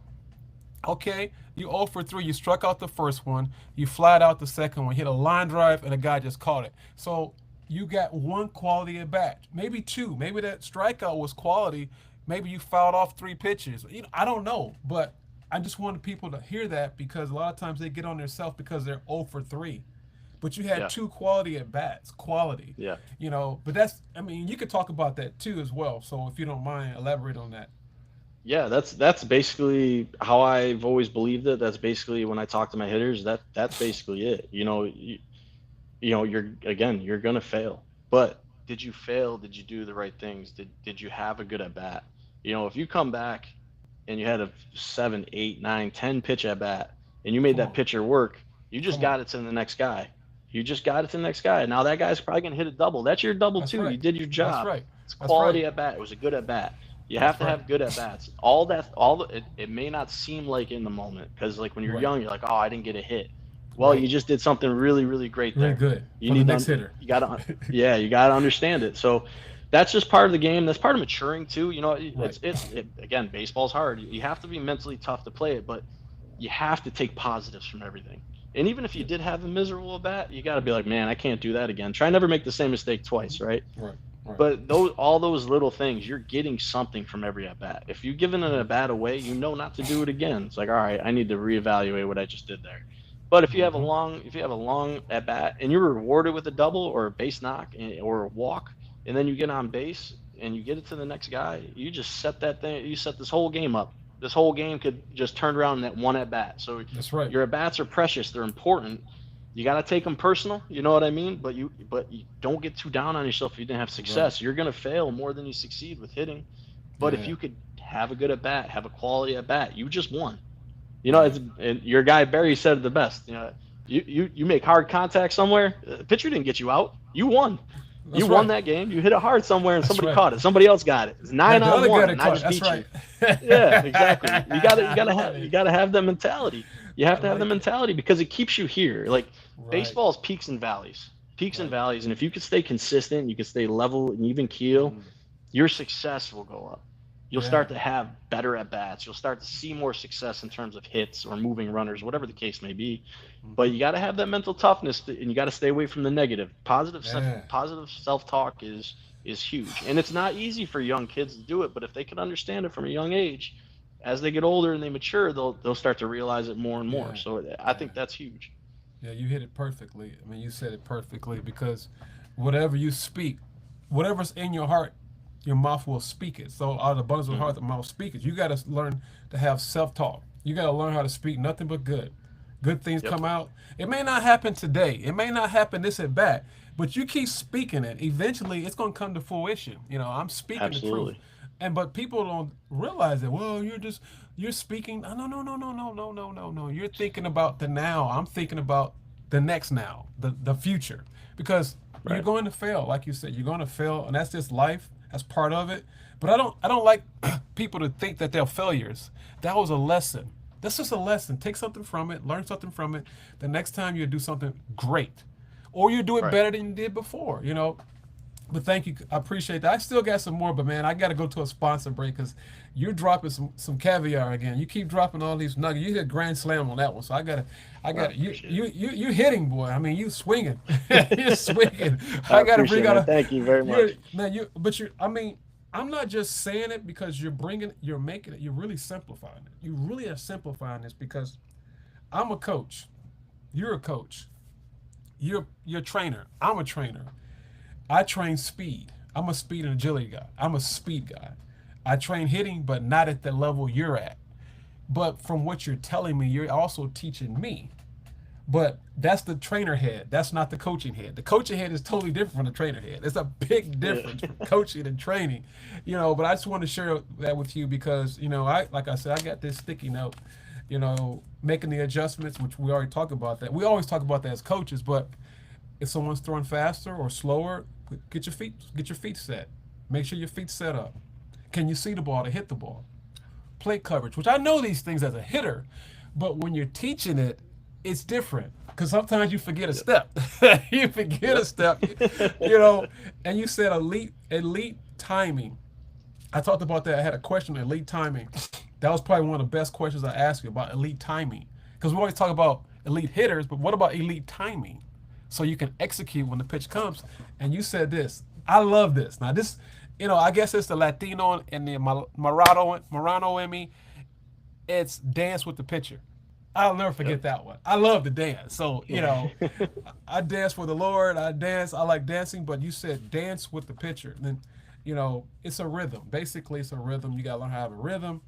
[SPEAKER 1] Okay, you 0 for 3. You struck out the first one. You flat out the second one. Hit a line drive, and a guy just caught it. So you got one quality at bat, maybe two. Maybe that strikeout was quality. Maybe you fouled off 3 pitches. I don't know, but I just wanted people to hear that because a lot of times they get on themselves because they're 0 for 3. But you had
[SPEAKER 2] Yeah.
[SPEAKER 1] two quality at bats, quality.
[SPEAKER 2] Yeah.
[SPEAKER 1] But I mean, you could talk about that too as well. So if you don't mind, elaborate on that.
[SPEAKER 2] Yeah. That's basically how I've always believed it. That's basically when I talk to my hitters. That's basically it. You're gonna fail, but did you fail? Did you do the right things? Did you have a good at bat? If you come back and you had a 7, 8, 9, 10 pitch at bat, and you made
[SPEAKER 1] Come
[SPEAKER 2] that
[SPEAKER 1] on,
[SPEAKER 2] pitcher work, you just
[SPEAKER 1] come on.
[SPEAKER 2] got it to the next guy. You just got it to the next guy. Now that guy's probably gonna hit a double. That's your double
[SPEAKER 1] That's
[SPEAKER 2] too. You
[SPEAKER 1] right.
[SPEAKER 2] did your
[SPEAKER 1] That's
[SPEAKER 2] job.
[SPEAKER 1] right.
[SPEAKER 2] It's
[SPEAKER 1] That's right.
[SPEAKER 2] quality at bat. It was a good at bat. You have
[SPEAKER 1] That's
[SPEAKER 2] to
[SPEAKER 1] right.
[SPEAKER 2] have good at bats. It may not seem like in the moment because like when you're
[SPEAKER 1] Right.
[SPEAKER 2] young, you're like, oh, I didn't get a hit. Well,
[SPEAKER 1] Right.
[SPEAKER 2] you just did something really, really great
[SPEAKER 1] Really
[SPEAKER 2] there.
[SPEAKER 1] good
[SPEAKER 2] You
[SPEAKER 1] for the
[SPEAKER 2] need
[SPEAKER 1] next
[SPEAKER 2] to,
[SPEAKER 1] hitter.
[SPEAKER 2] you gotta, yeah, you gotta understand it. So that's just part of the game. That's part of maturing too.
[SPEAKER 1] Right.
[SPEAKER 2] Again, baseball's hard. You have to be mentally tough to play it, but you have to take positives from everything. And even if you
[SPEAKER 1] Yeah.
[SPEAKER 2] did have a miserable at bat, you got to be like, man, I can't do that again. Try never make the same mistake twice, right?
[SPEAKER 1] Right. Right.
[SPEAKER 2] But all those little things, you're getting something from every at bat. If you've given an
[SPEAKER 1] Mm-hmm.
[SPEAKER 2] at bat away, you know not to do it again. It's like, all right, I need to reevaluate what I just did there. But
[SPEAKER 1] Mm-hmm.
[SPEAKER 2] if you have a long at bat and you're rewarded with a double or a base knock or a walk, and then you get on base and you get it to the next guy, you just set that thing. You set this whole game up. This whole game could just turn around in that one at bat. So
[SPEAKER 1] That's right.
[SPEAKER 2] your at bats are precious. They're important. You got to take them personal, you know what I mean? But you don't get too down on yourself if you didn't have
[SPEAKER 1] Right.
[SPEAKER 2] success. You're going to fail more than you succeed with hitting. But if
[SPEAKER 1] Yeah.
[SPEAKER 2] you could have a good at bat, have a quality at bat, you just won. You know,
[SPEAKER 1] Yeah.
[SPEAKER 2] it's and your guy Barry said it the best. You know, you make hard contact somewhere. The pitcher didn't get you out. You won. You
[SPEAKER 1] That's
[SPEAKER 2] won
[SPEAKER 1] right.
[SPEAKER 2] that game. You hit it hard somewhere and
[SPEAKER 1] That's
[SPEAKER 2] somebody
[SPEAKER 1] right.
[SPEAKER 2] caught it. Somebody else got it. It's nine
[SPEAKER 1] And the
[SPEAKER 2] on
[SPEAKER 1] other guy
[SPEAKER 2] one,
[SPEAKER 1] that
[SPEAKER 2] and I
[SPEAKER 1] caught.
[SPEAKER 2] just
[SPEAKER 1] That's
[SPEAKER 2] beat
[SPEAKER 1] right.
[SPEAKER 2] you. Yeah, exactly.
[SPEAKER 1] I
[SPEAKER 2] You gotta have that mentality. You have to have the
[SPEAKER 1] like it.
[SPEAKER 2] mentality because it keeps you here. Like
[SPEAKER 1] Right.
[SPEAKER 2] baseball is peaks and
[SPEAKER 1] Right.
[SPEAKER 2] valleys, and if you can stay consistent, you can stay level and even keel,
[SPEAKER 1] Mm.
[SPEAKER 2] your success will go up. You'll
[SPEAKER 1] Yeah.
[SPEAKER 2] start to have better at bats. You'll start to see more success in terms of hits or moving runners, whatever the case may be. But
[SPEAKER 1] Mm-hmm.
[SPEAKER 2] you got to have that mental toughness, and you got to stay away from the negative.
[SPEAKER 1] Yeah.
[SPEAKER 2] Positive self talk is huge, and it's not easy for young kids to do it. But if they can understand it from a young age, as they get older and they mature, they'll start to realize it more and more.
[SPEAKER 1] Yeah.
[SPEAKER 2] So I
[SPEAKER 1] Yeah.
[SPEAKER 2] think that's huge.
[SPEAKER 1] Yeah. You hit it perfectly. I mean, you said it perfectly because whatever you speak, whatever's in your heart, your mouth will speak it. So out of the abundance of the
[SPEAKER 2] Hmm.
[SPEAKER 1] heart, the mouth speak it. You got to learn to have self-talk. You got to learn how to speak nothing but good. Good things
[SPEAKER 2] Yep.
[SPEAKER 1] come out. It may not happen today. It may not happen this at bat, but you keep speaking it. Eventually, it's going to come to fruition. You know, I'm speaking the truth,
[SPEAKER 2] Absolutely.
[SPEAKER 1] and but people don't realize that. Well, you're speaking. No, no, no, no, no, no, no, no, no, no. You're thinking about the now. I'm thinking about the next now, the future, because you're
[SPEAKER 2] Right.
[SPEAKER 1] going to fail. Like you said, you're going to fail, and that's just life. That's part of it. But I don't like people to think that they're failures. That was a lesson. That's just a lesson. Take something from it, learn something from it. The next time you do something great, or you do it
[SPEAKER 2] Right.
[SPEAKER 1] better than you did before. You know. But thank you. I appreciate that. I still got some more, but man, I got to go to a sponsor break because you're dropping some caviar again. You keep dropping all these nuggets. You hit grand slam on that one, so I
[SPEAKER 2] Well,
[SPEAKER 1] got you
[SPEAKER 2] appreciate it.
[SPEAKER 1] you hitting, boy. I mean, you swinging, you're swinging.
[SPEAKER 2] I
[SPEAKER 1] I got to
[SPEAKER 2] appreciate
[SPEAKER 1] bring
[SPEAKER 2] it,
[SPEAKER 1] out
[SPEAKER 2] man.
[SPEAKER 1] a
[SPEAKER 2] Thank you very
[SPEAKER 1] you're
[SPEAKER 2] much.
[SPEAKER 1] man you but you. I mean, I'm not just saying it because you're making it. You're really simplifying it. You really are simplifying this because I'm a coach. You're a coach. You're a trainer. I'm a trainer. I train speed. I'm a speed and agility guy. I'm a speed guy. I train hitting, but not at the level you're at. But from what you're telling me, you're also teaching me. But that's the trainer head. That's not the coaching head. The coaching head is totally different from the trainer head. It's a big
[SPEAKER 2] Yeah.
[SPEAKER 1] difference from coaching and training. But I just want to share that with you because, I like I said, I got this sticky note, making the adjustments, which we already talked about that. We always talk about that as coaches, but if someone's throwing faster or slower, get your feet set. Make sure your feet set up. Can you see the ball to hit the ball? Plate coverage, which I know these things as a hitter, but when you're teaching it, it's different because sometimes you forget a
[SPEAKER 2] Yep.
[SPEAKER 1] step. You forget a
[SPEAKER 2] Yep.
[SPEAKER 1] step, you know. And you said elite timing. I talked about that. I had a question on elite timing. That was probably one of the best questions I asked you about elite timing because we always talk about elite hitters, but what about elite timing? So you can execute when the pitch comes. And you said this. I love this. Now this, I guess it's the Latino and the Morano in me. It's dance with the pitcher. I'll never forget
[SPEAKER 2] Yep.
[SPEAKER 1] that one. I love to dance. So,
[SPEAKER 2] Yeah.
[SPEAKER 1] I dance for the Lord. I dance. I like dancing, but you said dance with the pitcher. And then, it's a rhythm. Basically, it's a rhythm. You got to learn how to have a rhythm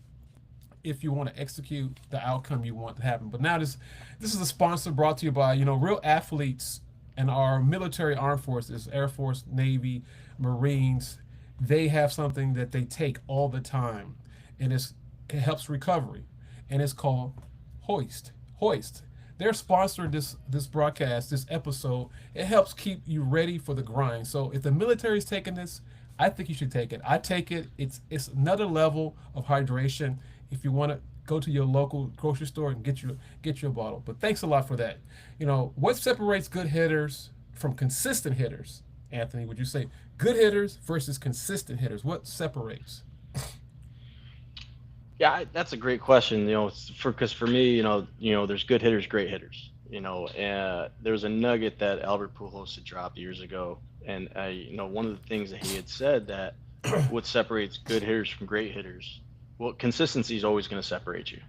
[SPEAKER 1] if you want to execute the outcome you want to happen. But now this is a sponsor brought to you by, real athletes and our military armed forces, Air Force, Navy, Marines. They have something that they take all the time, and it helps recovery, and it's called Hoist. Hoist. They're sponsoring this broadcast, this episode. It helps keep you ready for the grind. So if the military's taking this, I think you should take it. I take it. It's another level of hydration. If you want to go to your local grocery store and get you a bottle. But thanks a lot for that. What separates good hitters from consistent hitters, Anthony? Would you say good hitters versus consistent hitters? What separates?
[SPEAKER 2] Yeah, that's a great question. Because for me, there's good hitters, great hitters. There's a nugget that Albert Pujols had dropped years ago, And one of the things that he had said that what separates good hitters from great hitters, well, consistency is always going to separate you.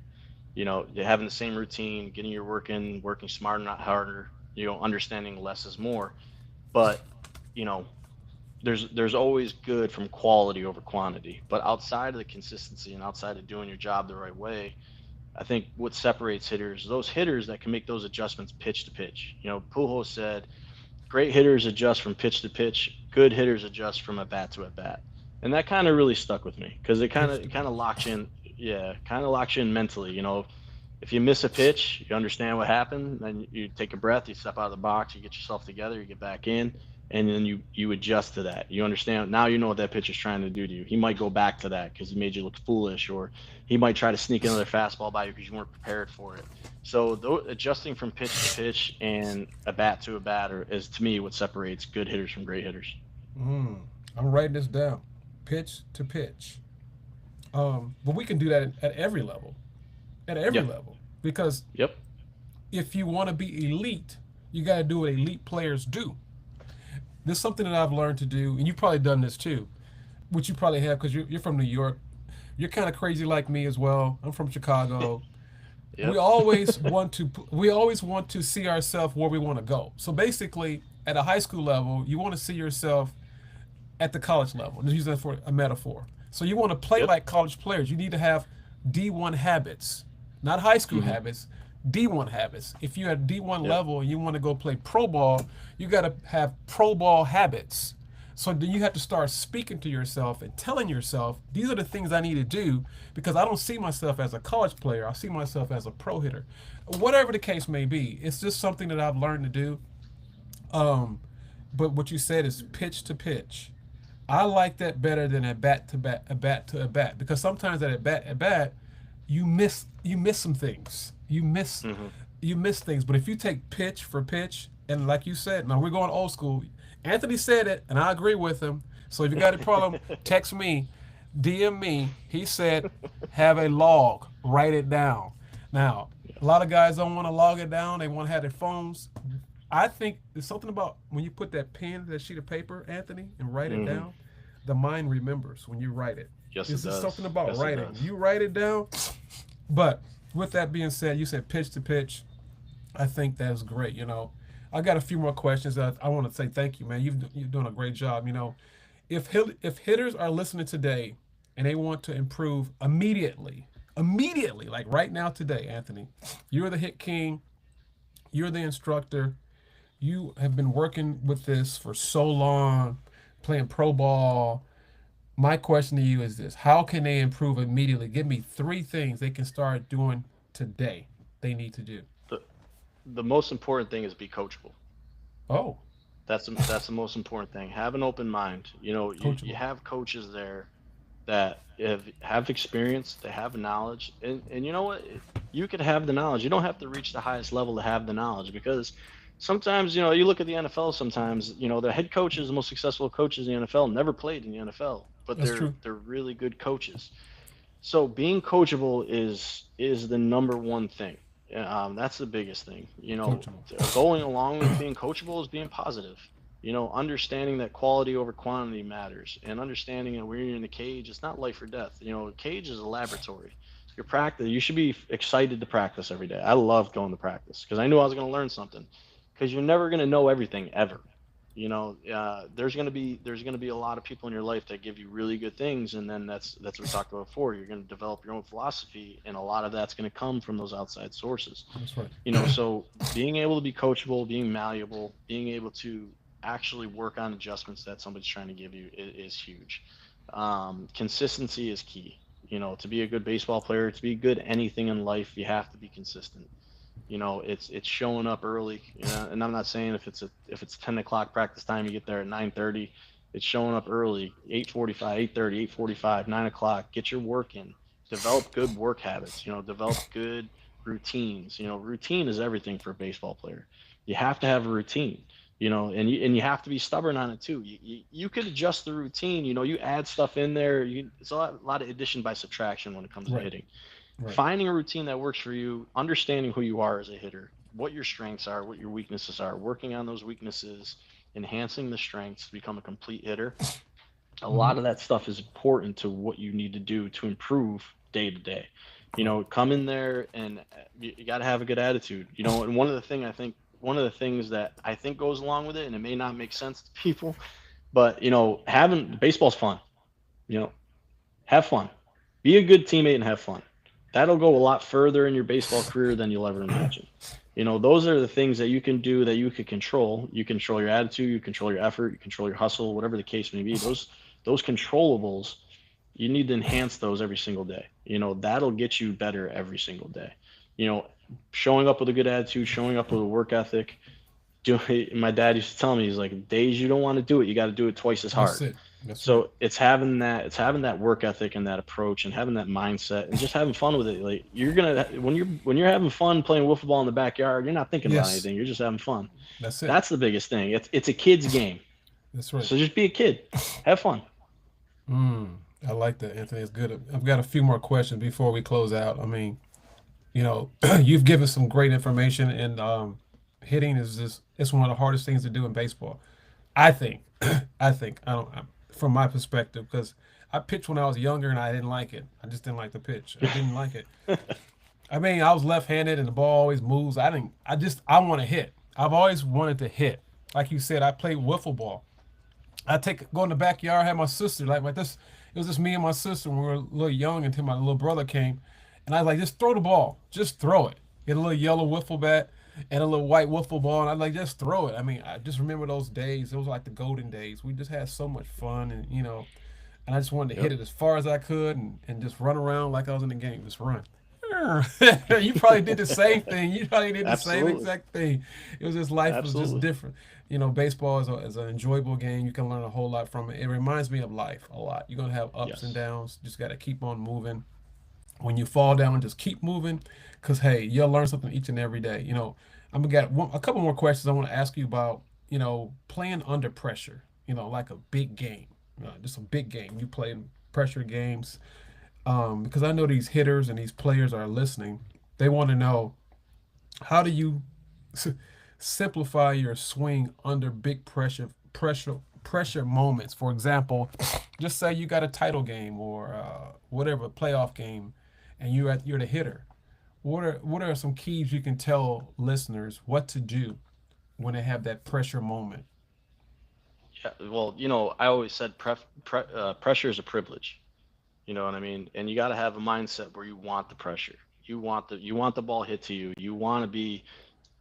[SPEAKER 2] You're having the same routine, getting your work in, working smarter, not harder. Understanding less is more. But you know, there's always good from quality over quantity. But outside of the consistency and outside of doing your job the right way, I think what separates hitters, those hitters that can make those adjustments pitch to pitch. Pujols said, great hitters adjust from pitch to pitch. Good hitters adjust from at bat to at bat, and that kind of really stuck with me because it kind
[SPEAKER 1] Pitch
[SPEAKER 2] of
[SPEAKER 1] to
[SPEAKER 2] it kind of
[SPEAKER 1] pitch.
[SPEAKER 2] locks you in. Yeah, kind of locks you in mentally. If you miss a pitch, you understand what happened. Then you take a breath, you step out of the box, you get yourself together, you get back in, and then you adjust to that. You understand now. You know what that pitcher's trying to do to you. He might go back to that because he made you look foolish, or he might try to sneak another fastball by you because you weren't prepared for it. So adjusting from pitch to pitch and a bat to a batter is to me what separates good hitters from great hitters.
[SPEAKER 1] Mm, I'm writing this down. Pitch to pitch. But we can do that at every level. At every
[SPEAKER 2] Yep.
[SPEAKER 1] level. Because
[SPEAKER 2] Yep.
[SPEAKER 1] if you want to be elite, you got to do what elite players do. This is something that I've learned to do, and you've probably done this too, which you probably have because you're from New York. You're kind of crazy like me as well. I'm from Chicago. We
[SPEAKER 2] Yep.
[SPEAKER 1] always want to we always want to see ourselves where we want to go. So basically, at a high school level, you want to see yourself at the college level. Just use that for a metaphor. So you want to play
[SPEAKER 2] Yep.
[SPEAKER 1] like college players. You need to have D1 habits, not high school
[SPEAKER 2] Hmm.
[SPEAKER 1] habits, D1 habits. If you're at D1
[SPEAKER 2] Yep.
[SPEAKER 1] level and you want to go play pro ball, you got to have pro ball habits. So then you have to start speaking to yourself and telling yourself, these are the things I need to do because I don't see myself as a college player. I see myself as a pro hitter. Whatever the case may be, it's just something that I've learned to do. Um, but what you said is pitch to pitch. I like that better than a bat to bat, a bat to a bat, because sometimes at bat, you miss some things.
[SPEAKER 2] Hmm.
[SPEAKER 1] You miss things. But if you take pitch for pitch, and like you said, now we're going old school. Anthony said it, and I agree with him. So if you got a problem, text me, DM me. He said, have a log, write it down. Now, a lot of guys don't want to log it down. They want to have their phones. I think there's something about when you put that pen, that sheet of paper, Anthony, and write it
[SPEAKER 2] Hmm.
[SPEAKER 1] down, the mind remembers when you write it.
[SPEAKER 2] Yes, it
[SPEAKER 1] It's just something
[SPEAKER 2] does.
[SPEAKER 1] about
[SPEAKER 2] Yes, it
[SPEAKER 1] writing.
[SPEAKER 2] does.
[SPEAKER 1] You write it down. But with that being said, you said pitch to pitch. I think that's great. I got a few more questions. I want to say thank you, man. You're doing a great job. If hitters are listening today and they want to improve immediately, like right now today, Anthony, you're the hit king. You're the instructor. You have been working with this for so long, playing pro ball. My question to you is this: how can they improve immediately? Give me three things they can start doing today they need to do.
[SPEAKER 2] The the most important thing is be coachable.
[SPEAKER 1] Oh,
[SPEAKER 2] That's the most important thing. Have an open mind. You
[SPEAKER 1] coachable.
[SPEAKER 2] have coaches there that have experience, they have knowledge, and you know what? You could have the knowledge. You don't have to reach the highest level to have the knowledge because sometimes you look at the NFL. Sometimes the head coaches, the most successful coaches in the NFL, never played in the NFL, but
[SPEAKER 1] That's
[SPEAKER 2] they're
[SPEAKER 1] true.
[SPEAKER 2] they're really good coaches. So being coachable is the number one thing. That's the biggest thing.
[SPEAKER 1] Coachable.
[SPEAKER 2] Going along with being coachable is being positive. Understanding that quality over quantity matters, and understanding that when you're in the cage, it's not life or death. A cage is a laboratory. Your practice, you should be excited to practice every day. I loved going to practice because I knew I was going to learn something. Because you're never going to know everything ever. There's gonna be a lot of people in your life that give you really good things, and then that's what we talked about before. You're gonna develop your own philosophy, and a lot of that's gonna come from those outside sources.
[SPEAKER 1] That's right.
[SPEAKER 2] So being able to be coachable, being malleable, being able to actually work on adjustments that somebody's trying to give you is huge. Consistency is key. To be a good baseball player, to be good anything in life, you have to be consistent. It's showing up early. And I'm not saying if it's 10 o'clock practice time, you get there at 9:30. It's showing up early, 8:45, 8:30, 8:45, 9 o'clock. Get your work in. Develop good work habits. Develop good routines. Routine is everything for a baseball player. You have to have a routine. And you have to be stubborn on it too. You could adjust the routine. You add stuff in there. It's a lot of addition by subtraction when it comes to
[SPEAKER 1] Right.
[SPEAKER 2] hitting.
[SPEAKER 1] Right.
[SPEAKER 2] Finding a routine that works for you, understanding who you are as a hitter, what your strengths are, what your weaknesses are, working on those weaknesses, enhancing the strengths to become a complete hitter. A
[SPEAKER 1] Hmm.
[SPEAKER 2] lot of that stuff is important to what you need to do to improve day to day.
[SPEAKER 1] Right.
[SPEAKER 2] Come in there and you got to have a good attitude. And one of the things that I think goes along with it, and it may not make sense to people, but having baseball's fun. You know, have fun. Be a good teammate and have fun. That'll go a lot further in your baseball career than you'll ever imagine. Those are the things that you can do that you can control. You control your attitude, you control your effort, you control your hustle, whatever the case may be. Those controllables, you need to enhance those every single day. That'll get you better every single day. You know, Showing up with a good attitude, showing up with a work ethic. My dad used to tell me, he's like, days you don't want to do it, you got to do it twice as
[SPEAKER 1] That's
[SPEAKER 2] hard.
[SPEAKER 1] it. That's right.
[SPEAKER 2] So it's having that work ethic and that approach and having that mindset and just having fun with it. Like when you're having fun playing wiffle ball in the backyard, you're not thinking about
[SPEAKER 1] Yes.
[SPEAKER 2] anything. You're just having fun.
[SPEAKER 1] That's it.
[SPEAKER 2] That's the biggest thing. It's a kid's game.
[SPEAKER 1] That's right.
[SPEAKER 2] So just be a kid. Have fun.
[SPEAKER 1] Mm, I like that, Anthony. It's good. I've got a few more questions before we close out. I mean, you've given some great information, and hitting is just it's one of the hardest things to do in baseball. I think. I don't. From my perspective, because I pitched when I was younger and I didn't like it. I just didn't like the pitch. I didn't like it. I mean, I was left-handed and the ball always moves. I didn't. I want to hit. I've always wanted to hit. Like you said, I played wiffle ball. Go in the backyard. Had my sister like this. It was just me and my sister when we were a little young until my little brother came, and I was like, just throw the ball, just throw it. Get a little yellow wiffle bat and a little white wiffle ball, and I like just throw it. I mean, I just remember those days. It was like the golden days. We just had so much fun, and I just wanted to hit
[SPEAKER 2] Yep.
[SPEAKER 1] it as far as I could and just run around like I was in the game, just run. You probably did the same thing. You probably did the same
[SPEAKER 2] Absolutely.
[SPEAKER 1] exact thing. It was just life was just
[SPEAKER 2] Absolutely.
[SPEAKER 1] different. Baseball is an enjoyable game. You can learn a whole lot from it. It reminds me of life a lot. You're gonna have ups and
[SPEAKER 2] Yes.
[SPEAKER 1] downs. Just got to keep on moving. When you fall down, just keep moving, cause hey, you'll learn something each and every day. I'm gonna get a couple more questions I want to ask you about. Playing under pressure. Like a big game. Just a big game. You play in pressure games because I know these hitters and these players are listening. They want to know how do you simplify your swing under big pressure moments. For example, just say you got a title game or whatever playoff game, and you're the hitter. What are some keys you can tell listeners what to do when they have that pressure moment?
[SPEAKER 2] Yeah. Well, I always said pressure is a privilege. You know what I mean? And you got to have a mindset where you want the pressure. You want the ball hit to you. You want to be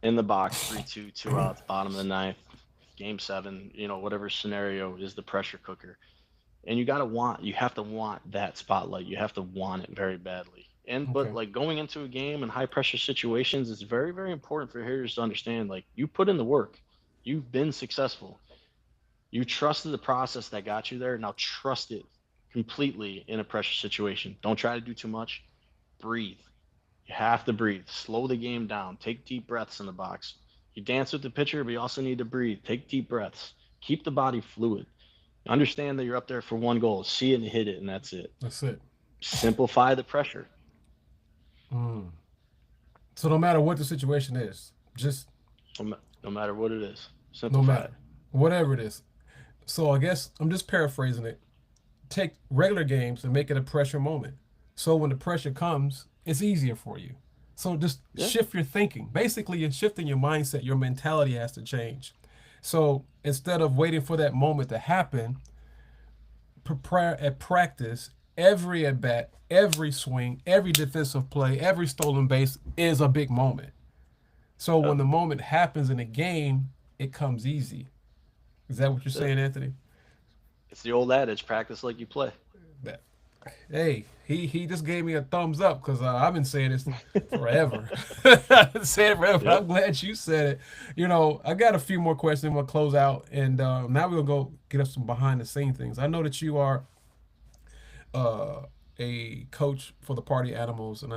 [SPEAKER 2] in the box 3-2, 2 outs, bottom of the ninth, game seven. Whatever scenario is the pressure cooker. And you have to want that spotlight. You have to want it very badly. But
[SPEAKER 1] Okay.
[SPEAKER 2] like going into a game in high pressure situations, it's very very important for hitters to understand. Like you put in the work, you've been successful. You trusted the process that got you there. Now trust it completely in a pressure situation. Don't try to do too much. Breathe. You have to breathe. Slow the game down. Take deep breaths in the box. You dance with the pitcher, but you also need to breathe. Take deep breaths. Keep the body fluid. Understand that you're up there for one goal. See it and hit it, and that's it.
[SPEAKER 1] That's it.
[SPEAKER 2] Simplify the pressure.
[SPEAKER 1] Mm. So no matter what the situation is, just
[SPEAKER 2] No matter what it is.
[SPEAKER 1] no
[SPEAKER 2] Simplify
[SPEAKER 1] matter
[SPEAKER 2] it.
[SPEAKER 1] whatever it is. So I guess I'm just paraphrasing it. Take regular games and make it a pressure moment. So when the pressure comes, it's easier for you. So just
[SPEAKER 2] Yeah.
[SPEAKER 1] shift your thinking. Basically, you're shifting your mindset. Your mentality has to change. So instead of waiting for that moment to happen, prepare at practice. Every at bat, every swing, every defensive play, every stolen base is a big moment. So when
[SPEAKER 2] Yep.
[SPEAKER 1] the moment happens in a game, it comes easy. Is that what you're
[SPEAKER 2] That's it.
[SPEAKER 1] saying, Anthony?
[SPEAKER 2] It's the old adage: practice like you play.
[SPEAKER 1] That Hey, he just gave me a thumbs up because I've been saying this forever. I've been saying it forever.
[SPEAKER 2] Yep.
[SPEAKER 1] I'm glad you said it. I got a few more questions. We'll close out, and now we'll go get us some behind the scene things. I know that you are uh, a coach for the party animals, and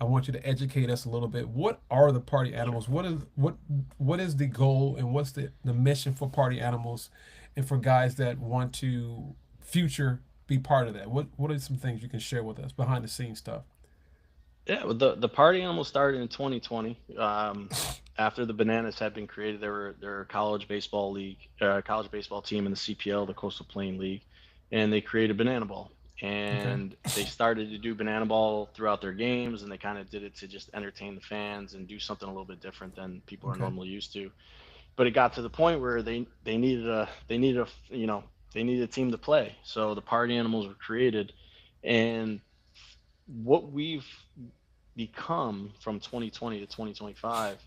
[SPEAKER 1] I want you to educate us a little bit. What are the party
[SPEAKER 2] Sure.
[SPEAKER 1] animals? What is the goal and what's the mission for party animals, and for guys that want to future be part of that? What are some things you can share with us behind the scenes stuff?
[SPEAKER 2] Yeah. Well, the party almost started in 2020. after the Bananas had been created, they were a college baseball league, college baseball team in the CPL, the Coastal Plain League, and they created Banana Ball.
[SPEAKER 1] Okay.
[SPEAKER 2] And they started to do Banana Ball throughout their games, and they kind of did it to just entertain the fans and do something a little bit different than people are
[SPEAKER 1] Okay.
[SPEAKER 2] normally used to. But it got to the point where they needed a team to play. So the Party Animals were created, and what we've become from 2020 to 2025,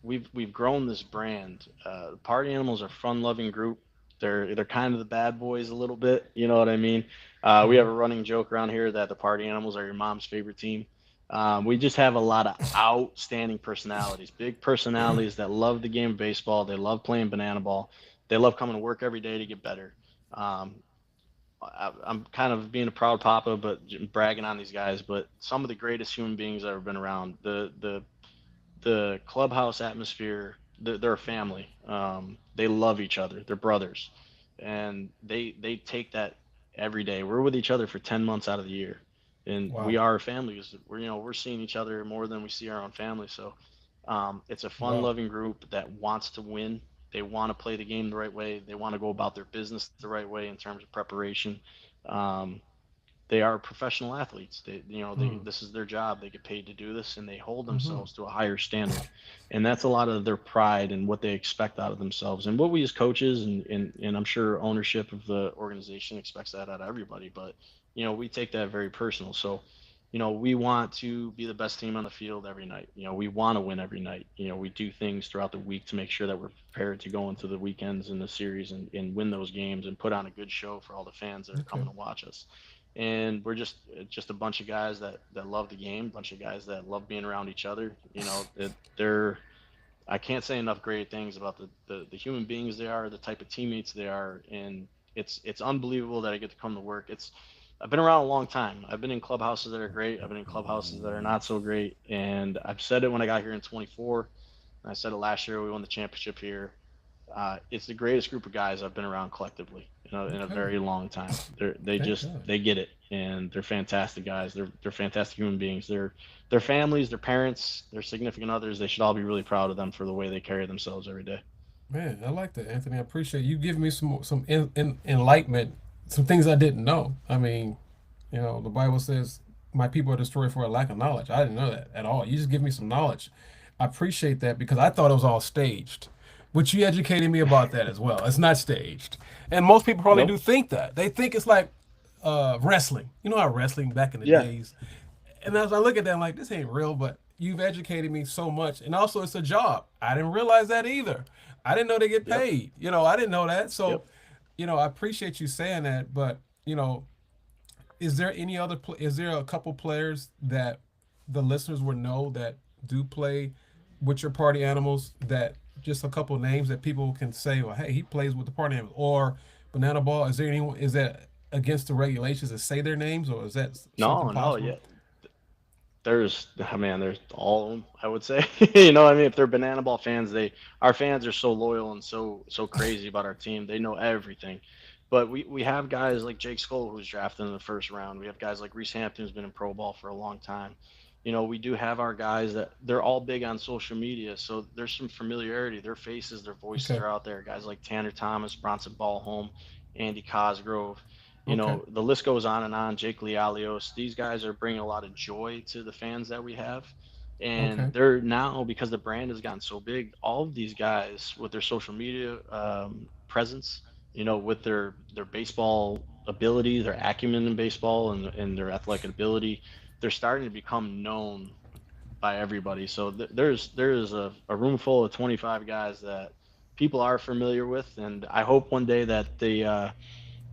[SPEAKER 2] we've grown this brand. The Party Animals are a fun-loving group. They're kind of the bad boys a little bit. You know what I mean? We have
[SPEAKER 1] Hmm.
[SPEAKER 2] a running joke around here that the Party Animals are your mom's favorite team. We just have a lot of outstanding personalities, big personalities that love the game of baseball. They love playing banana ball. They love coming to work every day to get better. Um, I'm kind of being a proud papa, but bragging on these guys. But some of the greatest human beings I've ever been around. The clubhouse atmosphere. They're a family. They love each other. They're brothers, and they take that every day. We're with each other for 10 months out of the year, and we
[SPEAKER 1] Wow.
[SPEAKER 2] are a family. We're seeing each other more than we see our own family. So it's a fun
[SPEAKER 1] Wow.
[SPEAKER 2] loving group that wants to win. They want to play the game the right way. They want to go about their business the right way in terms of preparation. Um, they are professional athletes.
[SPEAKER 1] Mm.
[SPEAKER 2] This is their job. They get paid to do this, and they hold
[SPEAKER 1] Hmm.
[SPEAKER 2] themselves to a higher standard. And that's a lot of their pride and what they expect out of themselves, and what we as coaches and I'm sure ownership of the organization expects that out of everybody. But we take that very personal. So we want to be the best team on the field every night. We want to win every night. We do things throughout the week to make sure that we're prepared to go into the weekends in the series and win those games and put on a good show for all the fans that are
[SPEAKER 1] Okay.
[SPEAKER 2] coming to watch us. And we're just a bunch of guys that love the game, a bunch of guys that love being around each other. They're I can't say enough great things about the human beings they are, the type of teammates they are, and it's unbelievable that I get to come to work. I've been around a long time. I've been in clubhouses that are great. I've been in clubhouses that are not so great, and I've said it when I got here in 24. And I said it last year. We won the championship here. It's the greatest group of guys I've been around collectively in a
[SPEAKER 1] Okay.
[SPEAKER 2] very long time. They
[SPEAKER 1] Thank
[SPEAKER 2] just
[SPEAKER 1] God.
[SPEAKER 2] they get it, and they're fantastic guys. They're fantastic human beings. Their families, their parents, their significant others. They should all be really proud of them for the way they carry themselves every day.
[SPEAKER 1] Man, I like that, Anthony. I appreciate you giving me some enlightenment, some things I didn't know. I mean, the Bible says, "My people are destroyed for a lack of knowledge." I didn't know that at all. You just give me some knowledge. I appreciate that because I thought it was all staged, which you educated me about that as well. It's not staged, and most people probably do
[SPEAKER 2] Nope.
[SPEAKER 1] think that. They think it's like wrestling. You know how wrestling back in the
[SPEAKER 2] Yeah.
[SPEAKER 1] days. And as I look at that, I'm like, this ain't real, but you've educated me so much. And also, it's a job. I didn't realize that either. I didn't know they get
[SPEAKER 2] Yep.
[SPEAKER 1] paid. I didn't know that. So,
[SPEAKER 2] Yep.
[SPEAKER 1] I appreciate you saying that. But, is there any other, is there a couple players that the listeners would know that do play with your party animals, that just a couple names that people can say, well, hey, he plays with the party animals, or Banana Ball? Is there anyone, is that against the regulations to say their names, or is that something
[SPEAKER 2] No. No.
[SPEAKER 1] possible?
[SPEAKER 2] Yeah. There's all of them. I would say, you know, what I mean, if they're banana ball fans, our fans are so loyal and so crazy about our team. They know everything. But we have guys like Jake Skoll who's drafted in the first round. We have guys like Reese Hampton who's been in pro ball for a long time. We do have our guys that they're all big on social media, so there's some familiarity. Their faces, their voices
[SPEAKER 1] Okay.
[SPEAKER 2] are out there. Guys like Tanner Thomas, Bronson Ballholm, Andy Cosgrove.
[SPEAKER 1] Okay.
[SPEAKER 2] The list goes on and on. Jake Lialios. These guys are bringing a lot of joy to the fans that we have. And
[SPEAKER 1] Okay.
[SPEAKER 2] they're now, because the brand has gotten so big, all of these guys with their social media presence, with their baseball ability, their acumen in baseball, and their athletic ability, they're starting to become known by everybody. So there's a room full of 25 guys that people are familiar with, and I hope one day that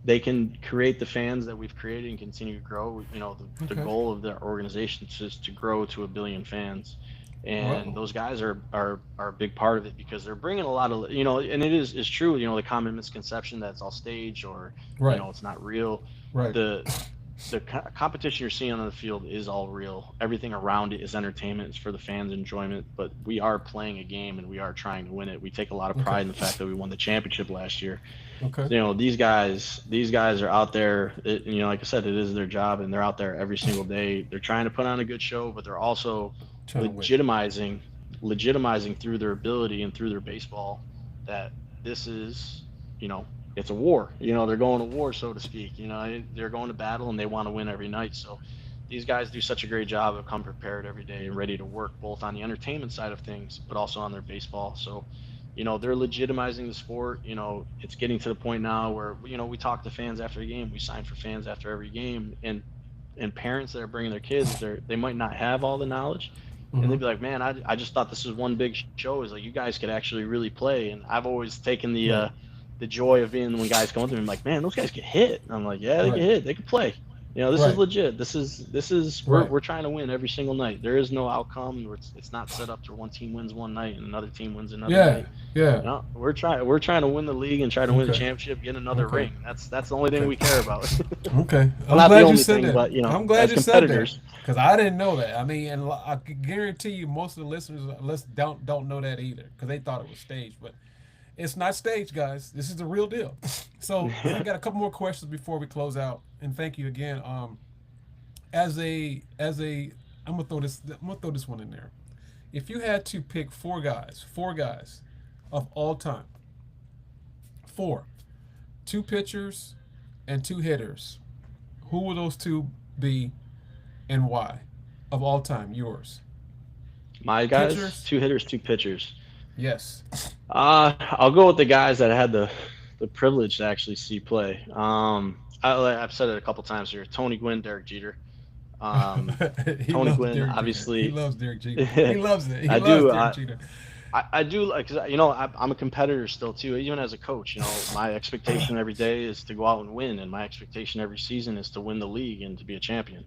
[SPEAKER 2] they can create the fans that we've created and continue to grow. The
[SPEAKER 1] Okay.
[SPEAKER 2] goal of the organization is to grow to 1 billion fans, and
[SPEAKER 1] Whoa.
[SPEAKER 2] those guys are a big part of it because they're bringing a lot of and it's true. The common misconception that it's all staged or
[SPEAKER 1] Right.
[SPEAKER 2] it's not real.
[SPEAKER 1] Right.
[SPEAKER 2] The competition you're seeing on the field is all real. Everything around it is entertainment. It's for the fans' enjoyment. But we are playing a game and we are trying to win it. We take a lot of
[SPEAKER 1] Okay.
[SPEAKER 2] pride in the fact that we won the championship last year.
[SPEAKER 1] Okay.
[SPEAKER 2] These guys are out there. Like I said, it is their job, and they're out there every single day. They're trying to put on a good show, but they're also
[SPEAKER 1] Trying to win.
[SPEAKER 2] legitimizing legitimizing through their ability and through their baseball that this is, you know, it's a war. You know, they're going to war, so to speak. You know, they're going to battle and they want to win every night. So these guys do such a great job of come prepared every day and ready to work both on the entertainment side of things, but also on their baseball. So, you know, they're legitimizing the sport. You know, it's getting to the point now where, you know, we talk to fans after a game, we sign for fans after every game, and parents that are bringing their kids, they might not have all the knowledge, and they'd
[SPEAKER 1] Mm-hmm.
[SPEAKER 2] be like, man, I just thought this was one big show. Is like you guys could actually really play, and I've always taken
[SPEAKER 1] Right.
[SPEAKER 2] the joy of being when guys come up to me, I'm like, man, those guys get hit. And I'm like, yeah, they get
[SPEAKER 1] Right.
[SPEAKER 2] hit, they can play. You know, this is
[SPEAKER 1] Right.
[SPEAKER 2] legit. This is
[SPEAKER 1] Right.
[SPEAKER 2] we're trying to win every single night. There is no outcome. It's not set up to one team wins one night and another team wins another
[SPEAKER 1] Yeah.
[SPEAKER 2] night.
[SPEAKER 1] Yeah.
[SPEAKER 2] No, we're trying to win the league and try to win the
[SPEAKER 1] Okay.
[SPEAKER 2] championship, get another
[SPEAKER 1] Okay.
[SPEAKER 2] ring. That's the only thing
[SPEAKER 1] Okay.
[SPEAKER 2] we care about.
[SPEAKER 1] Okay.
[SPEAKER 2] Well,
[SPEAKER 1] I'm
[SPEAKER 2] not the
[SPEAKER 1] glad you
[SPEAKER 2] only
[SPEAKER 1] said
[SPEAKER 2] thing,
[SPEAKER 1] that.
[SPEAKER 2] but you know,
[SPEAKER 1] I'm glad
[SPEAKER 2] as
[SPEAKER 1] you said that
[SPEAKER 2] competitors,
[SPEAKER 1] because I didn't know that. I mean, and I can guarantee you most of the listeners don't know that either because they thought it was staged, but it's not staged, guys. This is the real deal. So I got a couple more questions before we close out, and thank you again. As a I'm gonna throw this one in there. If you had to pick four guys of all time, four, two pitchers and two hitters, who will those two be and why? Of all time, yours.
[SPEAKER 2] my guys,
[SPEAKER 1] Pitchers,
[SPEAKER 2] two hitters, two pitchers.
[SPEAKER 1] yes.
[SPEAKER 2] I'll go with the guys that I had the privilege to actually see play. I've said it a couple times here. Tony Gwynn, Derek Jeter. Um,
[SPEAKER 1] He
[SPEAKER 2] Tony
[SPEAKER 1] loves
[SPEAKER 2] Gwynn,
[SPEAKER 1] Derek Jeter. He
[SPEAKER 2] obviously.
[SPEAKER 1] loves Derek Jeter. He loves it. He
[SPEAKER 2] I
[SPEAKER 1] loves
[SPEAKER 2] do.
[SPEAKER 1] Derek Jeter.
[SPEAKER 2] I do like, 'cause, you know, I'm a competitor still too. Even as a coach, you know, my expectation every day is to go out and win, and my expectation every season is to win the league and to be a champion.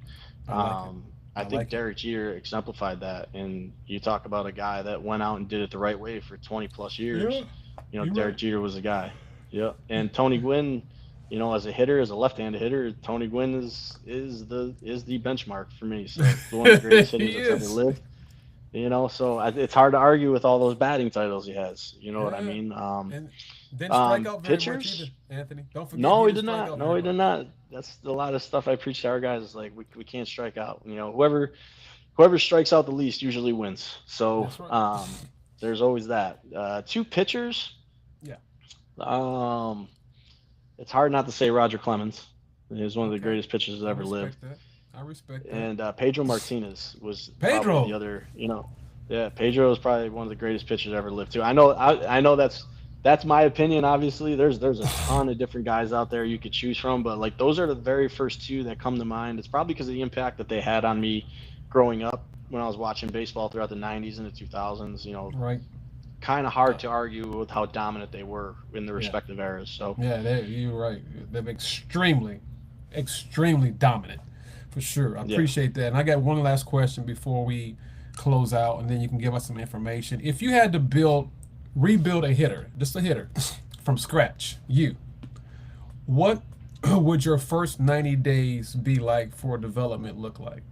[SPEAKER 1] I like it.
[SPEAKER 2] I
[SPEAKER 1] I
[SPEAKER 2] think
[SPEAKER 1] like it.
[SPEAKER 2] Derek Jeter exemplified that, and you talk about a guy that went out and did it the right way for 20 plus
[SPEAKER 1] Yeah,
[SPEAKER 2] years. You know,
[SPEAKER 1] you're
[SPEAKER 2] Derek
[SPEAKER 1] right.
[SPEAKER 2] Jeter was a guy. Yeah, and Tony Gwynn, you know, as a hitter, as a left-handed hitter, Tony Gwynn is the benchmark for me. So one of the greatest hitters
[SPEAKER 1] He
[SPEAKER 2] that's ever
[SPEAKER 1] is.
[SPEAKER 2] lived. You know, so it's hard to argue with all those batting titles he has. You know what I
[SPEAKER 1] Yeah.
[SPEAKER 2] mean?
[SPEAKER 1] And didn't strike out very much either,
[SPEAKER 2] Pitchers?
[SPEAKER 1] Anthony. Don't forget he
[SPEAKER 2] No, he
[SPEAKER 1] didn't
[SPEAKER 2] did
[SPEAKER 1] strike
[SPEAKER 2] not.
[SPEAKER 1] out
[SPEAKER 2] No,
[SPEAKER 1] very
[SPEAKER 2] he did
[SPEAKER 1] much.
[SPEAKER 2] not. That's a lot of stuff I preach to our guys. Is like we can't strike out. You know, whoever strikes out the least usually wins. So
[SPEAKER 1] That's right.
[SPEAKER 2] there's always that. Two pitchers.
[SPEAKER 1] Yeah.
[SPEAKER 2] Um, it's hard not to say Roger Clemens. He was one of the
[SPEAKER 1] Okay.
[SPEAKER 2] greatest pitchers that
[SPEAKER 1] I
[SPEAKER 2] ever lived.
[SPEAKER 1] respect that. I respect that.
[SPEAKER 2] And Pedro Martinez was probably the
[SPEAKER 1] Pedro.
[SPEAKER 2] other. You know, yeah, Pedro is probably one of the greatest pitchers ever lived too. I know that's my opinion. Obviously, there's a ton of different guys out there you could choose from, but like those are the very first two that come to mind. It's probably because of the impact that they had on me growing up when I was watching baseball throughout the '90s and the 2000s. You know,
[SPEAKER 1] Right.
[SPEAKER 2] kind of hard to argue with how dominant they were in the
[SPEAKER 1] Yeah.
[SPEAKER 2] respective eras. So
[SPEAKER 1] Yeah, you're right. They're extremely, extremely dominant, for sure. I
[SPEAKER 2] yeah,
[SPEAKER 1] appreciate that. And I got one last question before we close out, and then you can give us some information. If you had to rebuild a hitter, just a hitter, from scratch, what would your first 90 days be like for development look like?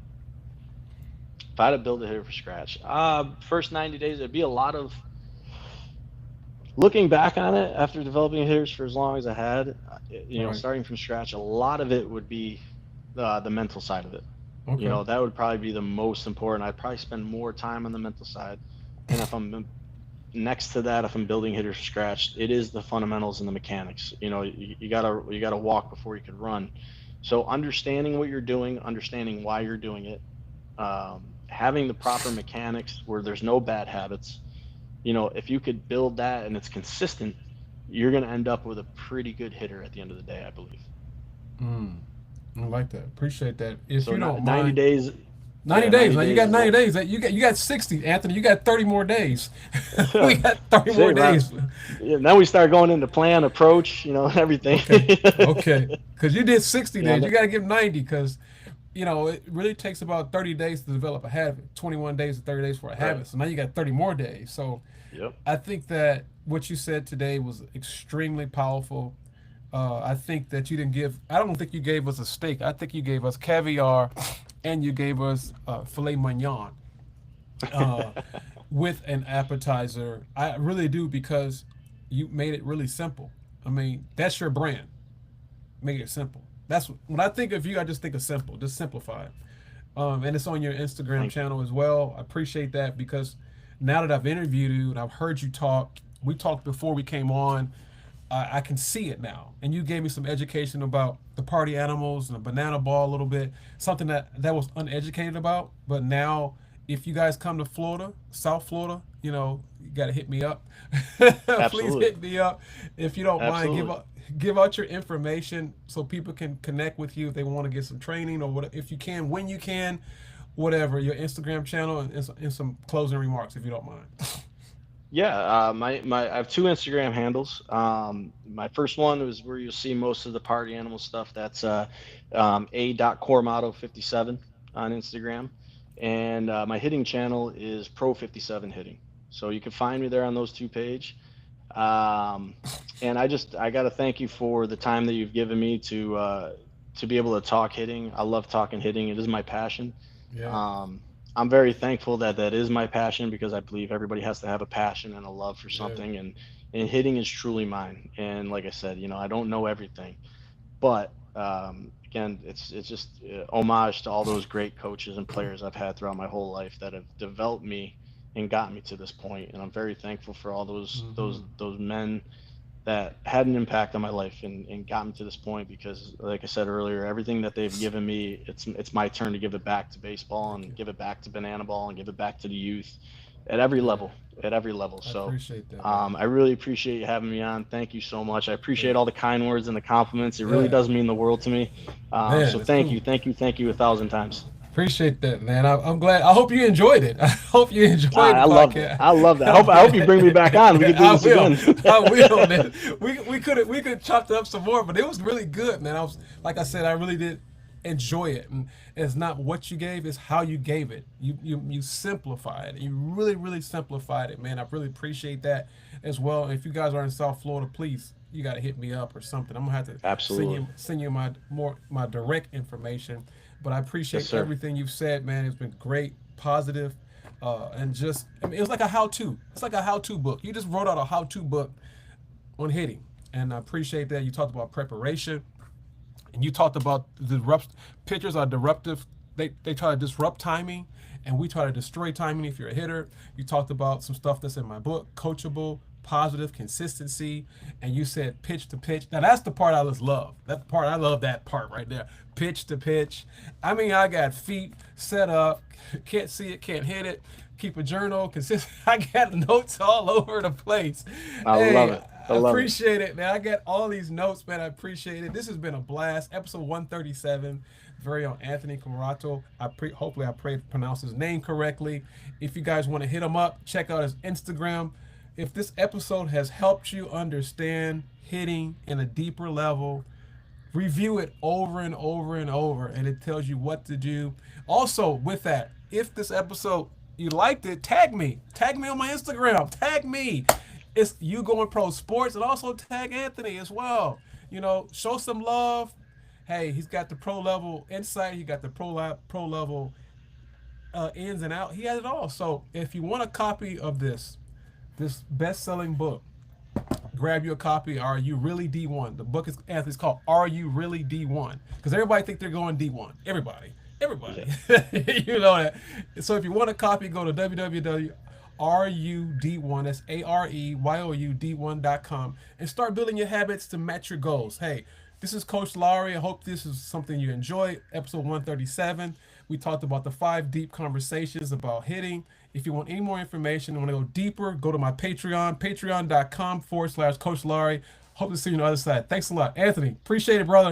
[SPEAKER 2] if I had to build a hitter from scratch, first 90 days it'd be a lot of looking back on it after developing hitters for as long as I had. You know,
[SPEAKER 1] Right.
[SPEAKER 2] starting from scratch, a lot of it would be the mental side of it. You
[SPEAKER 1] Okay.
[SPEAKER 2] know, that would probably be the most important. I'd probably spend more time on the mental side. And if I'm next to that, if I'm building hitters from scratch, it is the fundamentals and the mechanics. You know, you gotta walk before you can run. So understanding what you're doing, understanding why you're doing it, having the proper mechanics where there's no bad habits. You know, if you could build that and it's consistent, you're going to end up with a pretty good hitter at the end of the day, I believe.
[SPEAKER 1] Mm, I like that. Appreciate that. If
[SPEAKER 2] So
[SPEAKER 1] you don't
[SPEAKER 2] 90
[SPEAKER 1] mind,
[SPEAKER 2] days,
[SPEAKER 1] 90
[SPEAKER 2] yeah,
[SPEAKER 1] days.
[SPEAKER 2] 90
[SPEAKER 1] Now you
[SPEAKER 2] days
[SPEAKER 1] got
[SPEAKER 2] is
[SPEAKER 1] 90
[SPEAKER 2] what.
[SPEAKER 1] days. You got 60, Anthony. You got 30 more days. We got 30 more
[SPEAKER 2] Say,
[SPEAKER 1] days.
[SPEAKER 2] yeah, now we start going into plan, approach, everything.
[SPEAKER 1] Okay. Okay. Because you did 60
[SPEAKER 2] you know,
[SPEAKER 1] days. You
[SPEAKER 2] that,
[SPEAKER 1] got to give 90 because, it really takes about 30 days to develop a habit, 21 days to 30 days for a
[SPEAKER 2] right.
[SPEAKER 1] habit. So now you got 30 more days. So
[SPEAKER 2] Yep.
[SPEAKER 1] I think that what you said today was extremely powerful. I think that you didn't I don't think you gave us a steak. I think you gave us caviar and you gave us filet mignon uh, with an appetizer. I really do because you made it really simple. I mean, that's your brand. Make it simple. That's when I think of you, I just think of simple, just simplify it. And it's on your Instagram
[SPEAKER 2] Thank you.
[SPEAKER 1] channel as well. I appreciate that because now that I've interviewed you and I've heard you talk, we talked before we came on. I can see it now. And you gave me some education about the party animals and the banana ball a little bit, something that was uneducated about. But now, if you guys come to Florida, South Florida, you got to hit me up. Please
[SPEAKER 2] Absolutely.
[SPEAKER 1] hit me up if you don't mind.
[SPEAKER 2] Absolutely.
[SPEAKER 1] Give out your information so people can connect with you if they want to get some training or what, if you can, when you can, whatever. Your Instagram channel and some closing remarks if you don't mind.
[SPEAKER 2] Yeah, I have two Instagram handles. My first one is where you'll see most of the party animal stuff. That's a.coremotto57 on Instagram, and my hitting channel is Pro57 Hitting. So you can find me there on those two page. Um, and I got to thank you for the time that you've given me to be able to talk hitting. I love talking hitting. It is my passion.
[SPEAKER 1] Yeah.
[SPEAKER 2] Um, I'm very thankful that that is my passion because I believe everybody has to have a passion and a love for
[SPEAKER 1] Yeah.
[SPEAKER 2] something, and hitting is truly mine. And like I said, I don't know everything, but again, it's just homage to all those great coaches and players I've had throughout my whole life that have developed me and got me to this point. And I'm very thankful for all those
[SPEAKER 1] Hmm.
[SPEAKER 2] those those men that had an impact on my life and got me to this point because like I said earlier, everything that they've given me, it's my turn to give it back to baseball
[SPEAKER 1] Thank
[SPEAKER 2] and
[SPEAKER 1] you.
[SPEAKER 2] give it back to banana ball and give it back to the youth at every
[SPEAKER 1] Yeah.
[SPEAKER 2] level, at every level.
[SPEAKER 1] I
[SPEAKER 2] So
[SPEAKER 1] appreciate that, man.
[SPEAKER 2] I really appreciate you having me on. Thank you so much. I
[SPEAKER 1] Yeah.
[SPEAKER 2] appreciate all the kind words and the compliments. It really
[SPEAKER 1] Yeah.
[SPEAKER 2] does mean the world to me. So
[SPEAKER 1] Man, it's
[SPEAKER 2] thank
[SPEAKER 1] cool.
[SPEAKER 2] you, thank you, thank you 1,000 times.
[SPEAKER 1] Appreciate that, man. I'm glad. I hope you enjoyed it. I hope you enjoyed the
[SPEAKER 2] I loved it.
[SPEAKER 1] podcast.
[SPEAKER 2] I loved it. I hope you bring me back on. We could do
[SPEAKER 1] I
[SPEAKER 2] this
[SPEAKER 1] will.
[SPEAKER 2] again.
[SPEAKER 1] I will, man. We could chop it up some more, but it was really good, man. I was like I said, I really did enjoy it, and it's not what you gave, it's how you gave it. You simplified it. You really simplified it, man. I really appreciate that as well. If you guys are in South Florida, please, you got to hit me up or something. I'm gonna have to send
[SPEAKER 2] Absolutely.
[SPEAKER 1] you send you my direct information. But I
[SPEAKER 2] Yes,
[SPEAKER 1] appreciate
[SPEAKER 2] sir.
[SPEAKER 1] everything you've said, man. It's been great, positive, and just I mean, it was like a how-to. It's like a how-to book. You just wrote out a how-to book on hitting, and I appreciate that. You talked about preparation, and you talked about the disrupt pitchers are disruptive. They try to disrupt timing, and we try to destroy timing if you're a hitter. You talked about some stuff that's in my book, coachable, positive, consistency, and you said pitch to pitch. Now that's the part I just love. That's the part I love. That part right there, pitch to pitch. I mean, I got feet set up, can't see it, can't hit it. Keep a journal, consistent. I got notes all over the place.
[SPEAKER 2] I love
[SPEAKER 1] Hey,
[SPEAKER 2] it. I
[SPEAKER 1] I
[SPEAKER 2] love it.
[SPEAKER 1] appreciate it, man. I got all these notes, man. I appreciate it. This has been a blast. Episode 137. Very own Anthony Camarato. Hopefully I pronounced his name correctly. If you guys want to hit him up, check out his Instagram. If this episode has helped you understand hitting in a deeper level, review it over and over and over, and it tells you what to do. Also, with that, if this episode you liked it, tag me on my Instagram, tag me. It's you going pro sports, and also tag Anthony as well. Show some love. Hey, he's got the pro level insight. He got the pro level ins and out. He has it all. So if you want a copy of this best selling book, grab you a copy. Are You Really D1? The book is Anthony's called Are You Really D1? Because everybody think they're going D1. Everybody.
[SPEAKER 2] Yeah.
[SPEAKER 1] You know that. So if you want a copy, go to www.rud1, that's AREYOUD1.com, and start building your habits to match your goals. Hey, this is Coach Laurie. I hope this is something you enjoy. Episode 137. We talked about the 5 deep conversations about hitting. If you want any more information and want to go deeper, go to my Patreon, patreon.com/Coach Laurie. Hope to see you on the other side. Thanks a lot, Anthony. Appreciate it, brother.